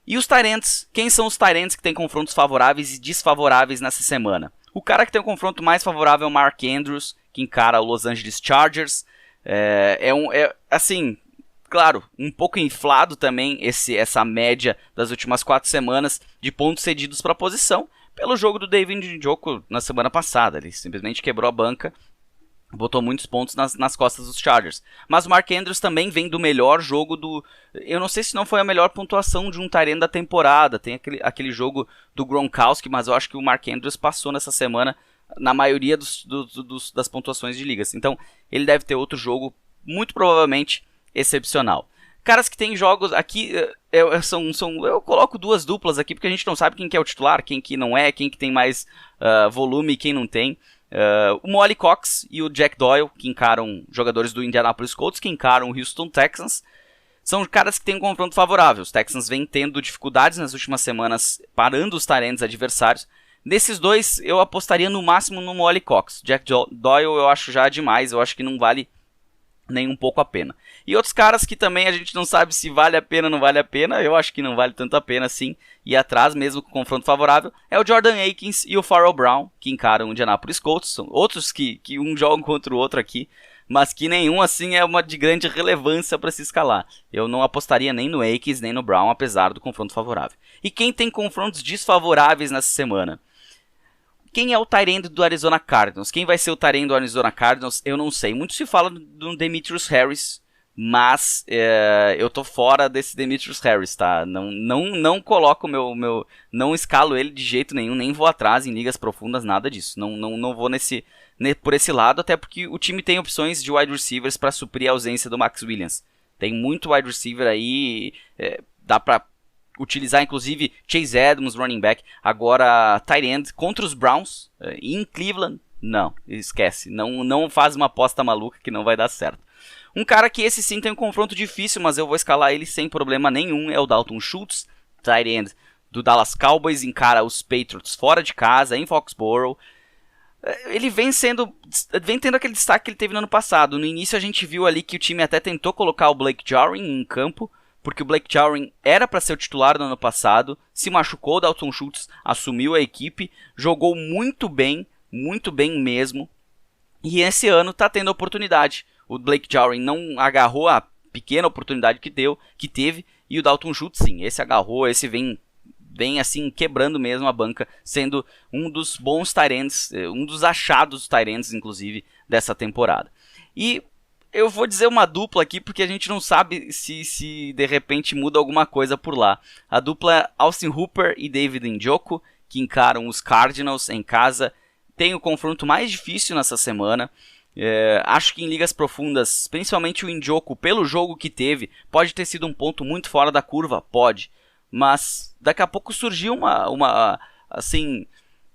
E os tight ends, quem são os tight ends que têm confrontos favoráveis e desfavoráveis nessa semana? O cara que tem o confronto mais favorável é o Mark Andrews, que encara o Los Angeles Chargers. Assim, claro, um pouco inflado também essa média das últimas 4 semanas de pontos cedidos para a posição pelo jogo do David Njoku na semana passada. Ele simplesmente quebrou a banca, botou muitos pontos nas costas dos Chargers. Mas o Mark Andrews também vem do melhor jogo do... Eu não sei se não foi a melhor pontuação de um tight end da temporada. Tem aquele jogo do Gronkowski, mas eu acho que o Mark Andrews passou nessa semana na maioria das pontuações de ligas. Então, ele deve ter outro jogo, muito provavelmente, excepcional. Caras que tem jogos aqui... eu coloco 2 duplas aqui, porque a gente não sabe quem que é o titular, quem que não é, quem que tem mais volume e quem não tem. O Mo Alie-Cox e o Jack Doyle, que encaram jogadores do Indianapolis Colts, que encaram o Houston Texans, são caras que têm um confronto favorável. Os Texans vêm tendo dificuldades nas últimas semanas parando os tight ends adversários. Desses dois, eu apostaria no máximo no Mo Alie-Cox. Jack Doyle eu acho já demais, eu acho que não vale nem um pouco a pena. E outros caras que também a gente não sabe se vale a pena ou não vale a pena, eu acho que não vale tanto a pena assim, e atrás mesmo com confronto favorável, é o Jordan Akins e o Pharaoh Brown, que encaram o Indianapolis Colts. São outros que um joga contra o outro aqui, mas que nenhum assim é uma de grande relevância para se escalar. Eu não apostaria nem no Akins nem no Brown, apesar do confronto favorável. E quem tem confrontos desfavoráveis nessa semana? Quem é o tight end do Arizona Cardinals? Quem vai ser o tight end do Arizona Cardinals? Eu não sei. Muito se fala do Demetrius Harris, mas eu tô fora desse Demetrius Harris, tá? Não coloco não escalo ele de jeito nenhum, nem vou atrás em ligas profundas, nada disso. Não vou por esse lado, até porque o time tem opções de wide receivers para suprir a ausência do Max Williams. Tem muito wide receiver aí, dá pra utilizar inclusive Chase Edmonds, running back. Agora tight end contra os Browns em Cleveland, não, esquece, não faz uma aposta maluca que não vai dar certo. Um cara que esse sim tem um confronto difícil, mas eu vou escalar ele sem problema nenhum, é o Dalton Schultz, tight end do Dallas Cowboys, encara os Patriots fora de casa, em Foxborough. Ele vem tendo aquele destaque que ele teve no ano passado. No início a gente viu ali que o time até tentou colocar o Blake Jarwin em campo, porque o Blake Jarwin era para ser o titular no ano passado, se machucou, o Dalton Schultz assumiu a equipe, jogou muito bem mesmo, e esse ano está tendo a oportunidade. O Blake Jarwin não agarrou a pequena oportunidade que teve, e o Dalton Schultz sim, esse agarrou, esse vem assim quebrando mesmo a banca, sendo um dos bons tight ends, um dos achados tight ends inclusive dessa temporada. E eu vou dizer uma dupla aqui porque a gente não sabe se de repente muda alguma coisa por lá. A dupla Austin Hooper e David Njoku, que encaram os Cardinals em casa, tem o confronto mais difícil nessa semana. Acho que em ligas profundas, principalmente o Njoku, pelo jogo que teve, pode ter sido um ponto muito fora da curva, pode. Mas daqui a pouco surgiu uma assim,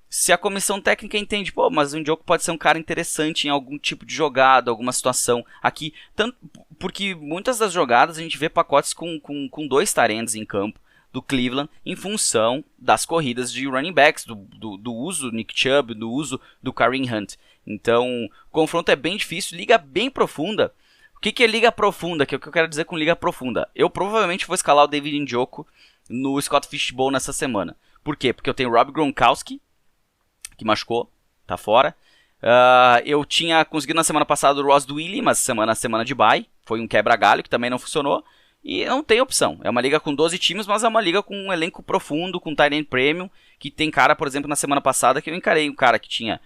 se a comissão técnica entende, mas o Njoku pode ser um cara interessante em algum tipo de jogada, alguma situação aqui, tanto porque muitas das jogadas a gente vê pacotes com 2 tight ends em campo do Cleveland, em função das corridas de running backs, do uso do Nick Chubb, do uso do Kareem Hunt. Então, o confronto é bem difícil, liga bem profunda. O que é liga profunda? Que é o que eu quero dizer com liga profunda. Eu provavelmente vou escalar o David Njoku no Scott Fishbowl nessa semana. Por quê? Porque eu tenho o Rob Gronkowski, que machucou, tá fora. Eu tinha conseguido na semana passada o Ross Dwelly, mas semana de bye. Foi um quebra-galho que também não funcionou. E não tem opção. É uma liga com 12 times, mas é uma liga com um elenco profundo, com tight end premium, que tem cara, por exemplo, na semana passada que eu encarei um cara que tinha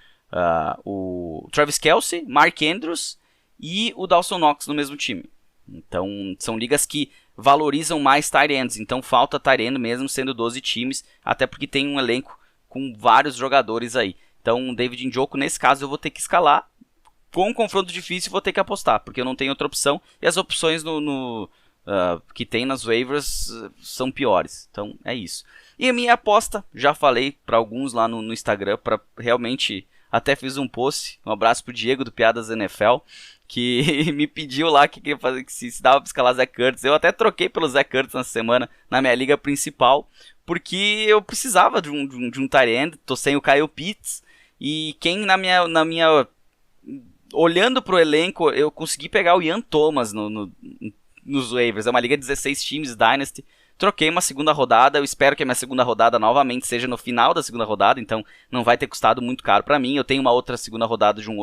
o Travis Kelce, Mark Andrews e o Dawson Knox no mesmo time. Então, são ligas que valorizam mais tight ends, então falta tight end mesmo sendo 12 times, até porque tem um elenco com vários jogadores aí. Então, o David Njoku, nesse caso, eu vou ter que escalar. Com um confronto difícil, vou ter que apostar, porque eu não tenho outra opção, e as opções que tem nas waivers são piores. Então é isso. E a minha aposta, já falei para alguns lá no Instagram, para realmente até fiz um post, um abraço pro Diego do Piadas NFL, que me pediu lá que se dava para escalar Zach Ertz. Eu até troquei pelo Zach Ertz na semana na minha liga principal, porque eu precisava de um tight end, tô sem o Kyle Pitts, e quem na minha olhando pro elenco, eu consegui pegar o Ian Thomas nos waivers. É uma liga de 16 times, Dynasty. Troquei uma segunda rodada. Eu espero que a minha segunda rodada novamente seja no final da segunda rodada. Então não vai ter custado muito caro para mim. Eu tenho uma outra segunda rodada de um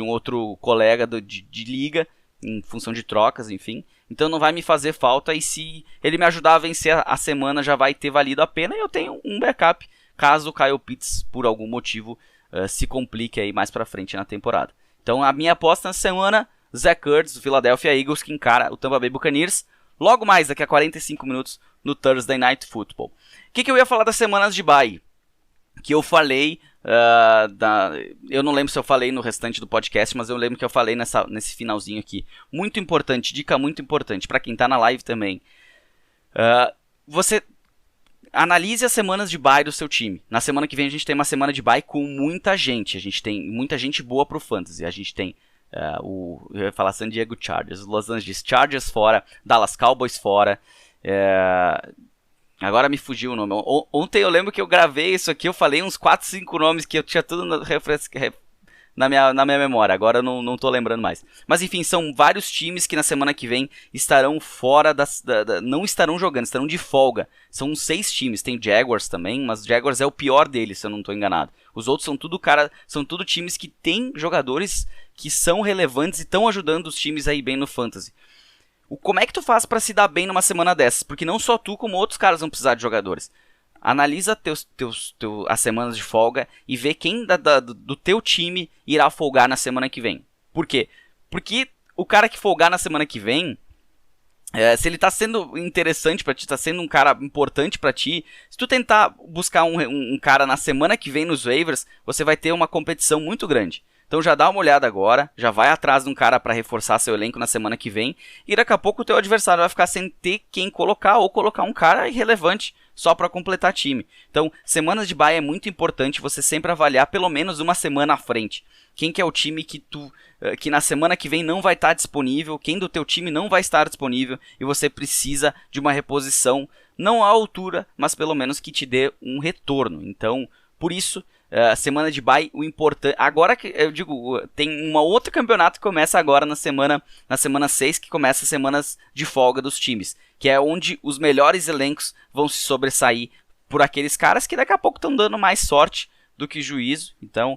outro colega de liga, em função de trocas, enfim. Então não vai me fazer falta. E se ele me ajudar a vencer a semana, já vai ter valido a pena. E eu tenho um backup caso o Kyle Pitts, por algum motivo, se complique aí mais pra frente na temporada. Então a minha aposta na semana: Zach Ertz, do Philadelphia Eagles, que encara o Tampa Bay Buccaneers, logo mais, daqui a 45 minutos, no Thursday Night Football. O que eu ia falar das semanas de bye? Que eu falei, eu não lembro se eu falei no restante do podcast, mas eu lembro que eu falei nesse finalzinho aqui. Muito importante, dica muito importante, para quem tá na live também. Você analise as semanas de bye do seu time. Na semana que vem a gente tem uma semana de bye com muita gente. A gente tem muita gente boa pro Fantasy. A gente tem eu ia falar San Diego Chargers, Los Angeles Chargers fora, Dallas Cowboys fora. Agora me fugiu o nome. Ontem eu lembro que eu gravei isso aqui, eu falei uns 4, 5 nomes que eu tinha tudo na minha memória. Agora eu não tô lembrando mais. Mas enfim, são vários times que na semana que vem estarão fora não estarão jogando, estarão de folga. São 6 times, tem Jaguars também, mas Jaguars é o pior deles, se eu não tô enganado. Os outros são tudo times que têm jogadores que são relevantes e estão ajudando os times aí bem no Fantasy. Como é que tu faz pra se dar bem numa semana dessas? Porque não só tu, como outros caras vão precisar de jogadores. Analisa as semanas de folga e vê quem do teu time irá folgar na semana que vem. Por quê? Porque o cara que folgar na semana que vem, se ele tá sendo interessante pra ti, tá sendo um cara importante pra ti, se tu tentar buscar um cara na semana que vem nos waivers, você vai ter uma competição muito grande. Então já dá uma olhada agora, já vai atrás de um cara para reforçar seu elenco na semana que vem, e daqui a pouco o teu adversário vai ficar sem ter quem colocar, ou colocar um cara irrelevante só para completar time. Então, semanas de bye é muito importante você sempre avaliar pelo menos uma semana à frente. Quem que é o time que na semana que vem não vai estar disponível, quem do teu time não vai estar disponível, e você precisa de uma reposição, não à altura, mas pelo menos que te dê um retorno. Então, por isso, semana de bye, o importante... Agora que eu digo, tem um outro campeonato que começa agora na semana 6, que começa as semanas de folga dos times, que é onde os melhores elencos vão se sobressair por aqueles caras que daqui a pouco estão dando mais sorte do que juízo. Então,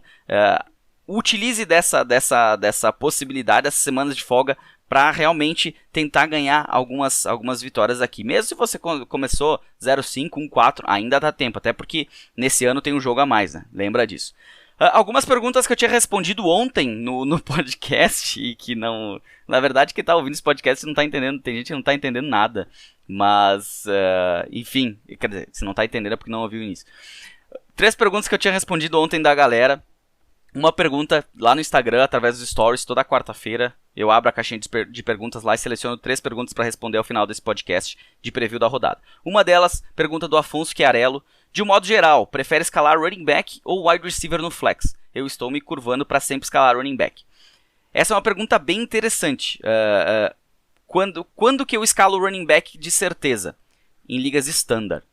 utilize dessa possibilidade, dessas semanas de folga, para realmente tentar ganhar algumas vitórias aqui. Mesmo se você começou 0-5, 1-4, ainda dá tempo, até porque nesse ano tem um jogo a mais, né? Lembra disso. Algumas perguntas que eu tinha respondido ontem no podcast e que não... Na verdade, quem tá ouvindo esse podcast não tá entendendo, tem gente que não tá entendendo nada. Mas, enfim, quer dizer, se não tá entendendo é porque não ouviu o início. 3 perguntas que eu tinha respondido ontem da galera. Uma pergunta lá no Instagram, através dos stories, toda quarta-feira. Eu abro a caixinha de perguntas lá e seleciono 3 perguntas para responder ao final desse podcast de preview da rodada. Uma delas, pergunta do Afonso Chiarello. De um modo geral, prefere escalar running back ou wide receiver no flex? Eu estou me curvando para sempre escalar running back. Essa é uma pergunta bem interessante. Quando que eu escalo running back de certeza? Em ligas standard.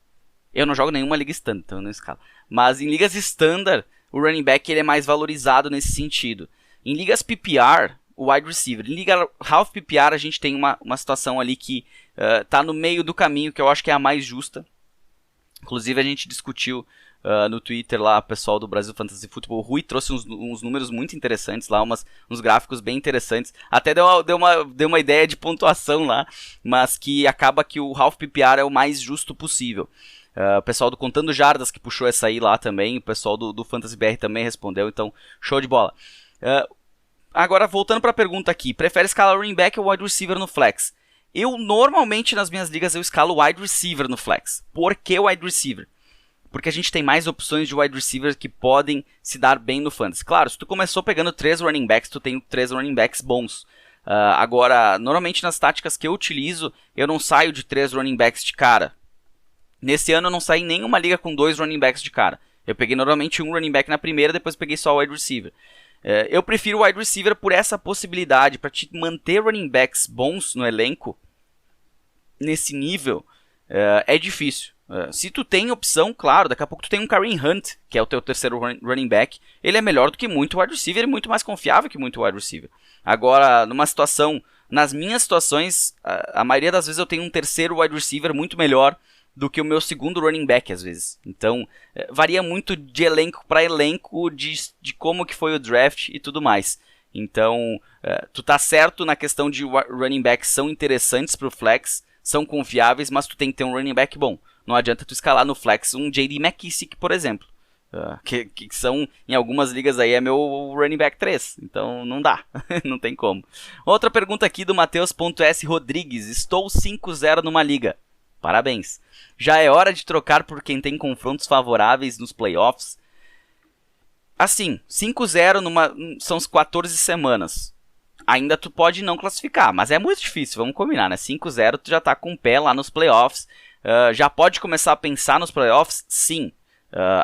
Eu não jogo nenhuma liga standard, então eu não escalo. Mas em ligas standard, o running back ele é mais valorizado nesse sentido. Em ligas PPR, o wide receiver. Em liga half PPR, a gente tem uma situação ali que está no meio do caminho, que eu acho que é a mais justa. Inclusive, a gente discutiu no Twitter lá, o pessoal do Brasil Fantasy Football. O Rui trouxe uns números muito interessantes lá, uns gráficos bem interessantes. Até deu uma ideia de pontuação lá, mas que acaba que o half PPR é o mais justo possível. O pessoal do Contando Jardas que puxou essa aí lá também, o pessoal do Fantasy BR também respondeu, então show de bola. Agora, voltando para a pergunta aqui, prefere escalar running back ou wide receiver no flex? Eu, normalmente, nas minhas ligas, eu escalo wide receiver no flex. Por que wide receiver? Porque a gente tem mais opções de wide receiver que podem se dar bem no fantasy. Claro, se tu começou pegando 3 running backs, tu tem 3 running backs bons. Agora, normalmente nas táticas que eu utilizo, eu não saio de 3 running backs de cara. Nesse ano eu não saí em nenhuma liga com 2 running backs de cara. Eu peguei normalmente um running back na primeira, depois peguei só o wide receiver. Eu prefiro o wide receiver por essa possibilidade, para te manter running backs bons no elenco. Nesse nível, é difícil. Se tu tem opção, claro, daqui a pouco tu tem um Kareem Hunt, que é o teu terceiro running back. Ele é melhor do que muito wide receiver e muito mais confiável que muito wide receiver. Agora, nas minhas situações, a maioria das vezes eu tenho um terceiro wide receiver muito melhor do que o meu segundo running back, às vezes. Então, varia muito de elenco para elenco, de como que foi o draft e tudo mais. Então, tu tá certo na questão de running backs são interessantes pro flex, são confiáveis, mas tu tem que ter um running back bom. Não adianta tu escalar no flex um J.D. McKissic, por exemplo. Que são, em algumas ligas aí, é meu running back 3. Então, não dá. Não tem como. Outra pergunta aqui do Matheus.s Rodrigues. Estou 5-0 numa liga. Parabéns. Já é hora de trocar por quem tem confrontos favoráveis nos playoffs? Assim, 5-0 são 14 semanas. Ainda tu pode não classificar, mas é muito difícil, vamos combinar, né? 5-0 tu já tá com o pé lá nos playoffs. Já pode começar a pensar nos playoffs? Sim.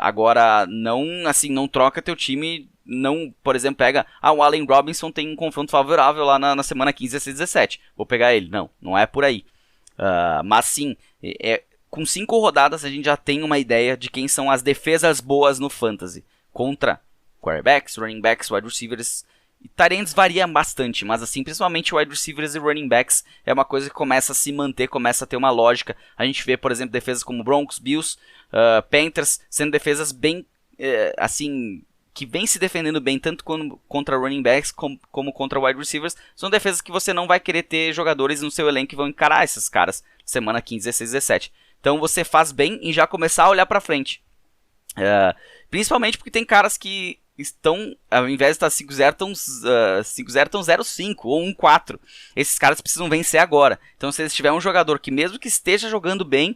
Agora, não troca teu time, não, por exemplo, pega... o Allen Robinson tem um confronto favorável lá na semana 15, 16, 17. Vou pegar ele. Não é por aí. Mas sim, com 5 rodadas a gente já tem uma ideia de quem são as defesas boas no fantasy. Contra quarterbacks, running backs, wide receivers... E tight ends varia bastante, mas assim, principalmente wide receivers e running backs é uma coisa que começa a se manter, começa a ter uma lógica. A gente vê, por exemplo, defesas como Broncos, Bills, Panthers, sendo defesas bem, assim, que vem se defendendo bem, tanto contra running backs como contra wide receivers. São defesas que você não vai querer ter jogadores no seu elenco que vão encarar esses caras semana 15, 16, 17. Então você faz bem em já começar a olhar pra frente. Principalmente porque tem caras que estão, ao invés de estar 5-0, estão 0-5 ou 1-4. Esses caras precisam vencer agora. Então, se eles tiverem um jogador que, mesmo que esteja jogando bem,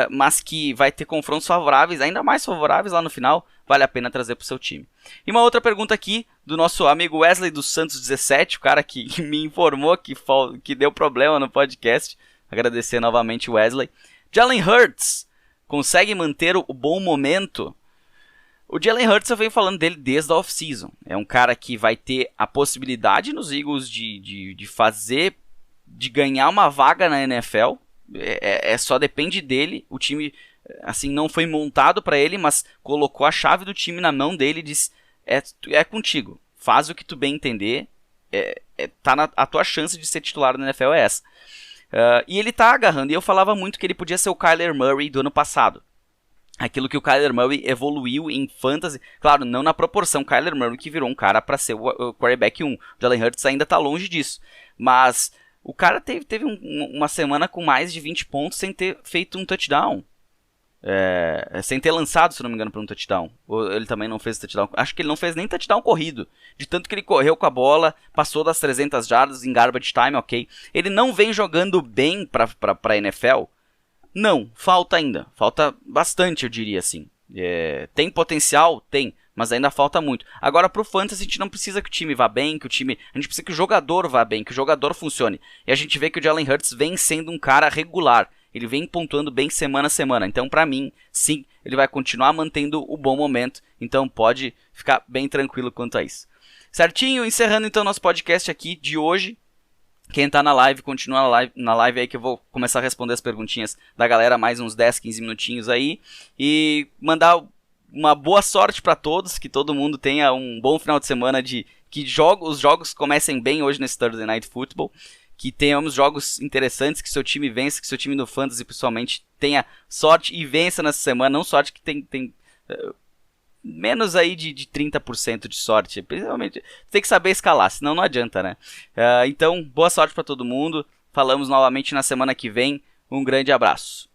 mas que vai ter confrontos favoráveis, ainda mais favoráveis lá no final, vale a pena trazer para o seu time. E uma outra pergunta aqui do nosso amigo Wesley dos Santos 17, o cara que me informou que deu problema no podcast. Agradecer novamente o Wesley. Jalen Hurts consegue manter o bom momento? O Jalen Hurts, eu venho falando dele desde a off-season. É um cara que vai ter a possibilidade nos Eagles de ganhar uma vaga na NFL. Só depende dele. O time, assim, não foi montado para ele, mas colocou a chave do time na mão dele e disse, é contigo. Faz o que tu bem entender. A tua chance de ser titular na NFL é essa. E ele tá agarrando. E eu falava muito que ele podia ser o Kyler Murray do ano passado. aquilo que o Kyler Murray evoluiu em fantasy. Claro, não na proporção Kyler Murray que virou um cara para ser o quarterback 1. O Jalen Hurts ainda tá longe disso. Mas o cara teve uma semana com mais de 20 pontos sem ter feito um touchdown. Sem ter lançado, se não me engano, para um touchdown. Ele também não fez touchdown. Acho que ele não fez nem touchdown corrido. De tanto que ele correu com a bola, passou das 300 jardas em garbage time, ok. Ele não vem jogando bem pra NFL? Não, falta ainda. Falta bastante, eu diria assim. Tem potencial? Tem. Mas ainda falta muito. Agora, pro Fantasy, a gente não precisa que o time vá bem, a gente precisa que o jogador vá bem, que o jogador funcione. E a gente vê que o Jalen Hurts vem sendo um cara regular. Ele vem pontuando bem semana a semana. Então, pra mim, sim, ele vai continuar mantendo o bom momento. Então, pode ficar bem tranquilo quanto a isso. Certinho? Encerrando, então, nosso podcast aqui de hoje. Quem tá na live, continua na live aí que eu vou começar a responder as perguntinhas da galera. Mais uns 10, 15 minutinhos aí. E mandar uma boa sorte pra todos. Que todo mundo tenha um bom final de semana. Que os jogos comecem bem hoje nesse Thursday Night Football. Que tenhamos jogos interessantes, que seu time vença, que seu time do Fantasy, pessoalmente, tenha sorte e vença nessa semana. Não sorte que tem menos aí de 30% de sorte. Principalmente, tem que saber escalar, senão não adianta, né? Então, boa sorte para todo mundo. Falamos novamente na semana que vem. Um grande abraço.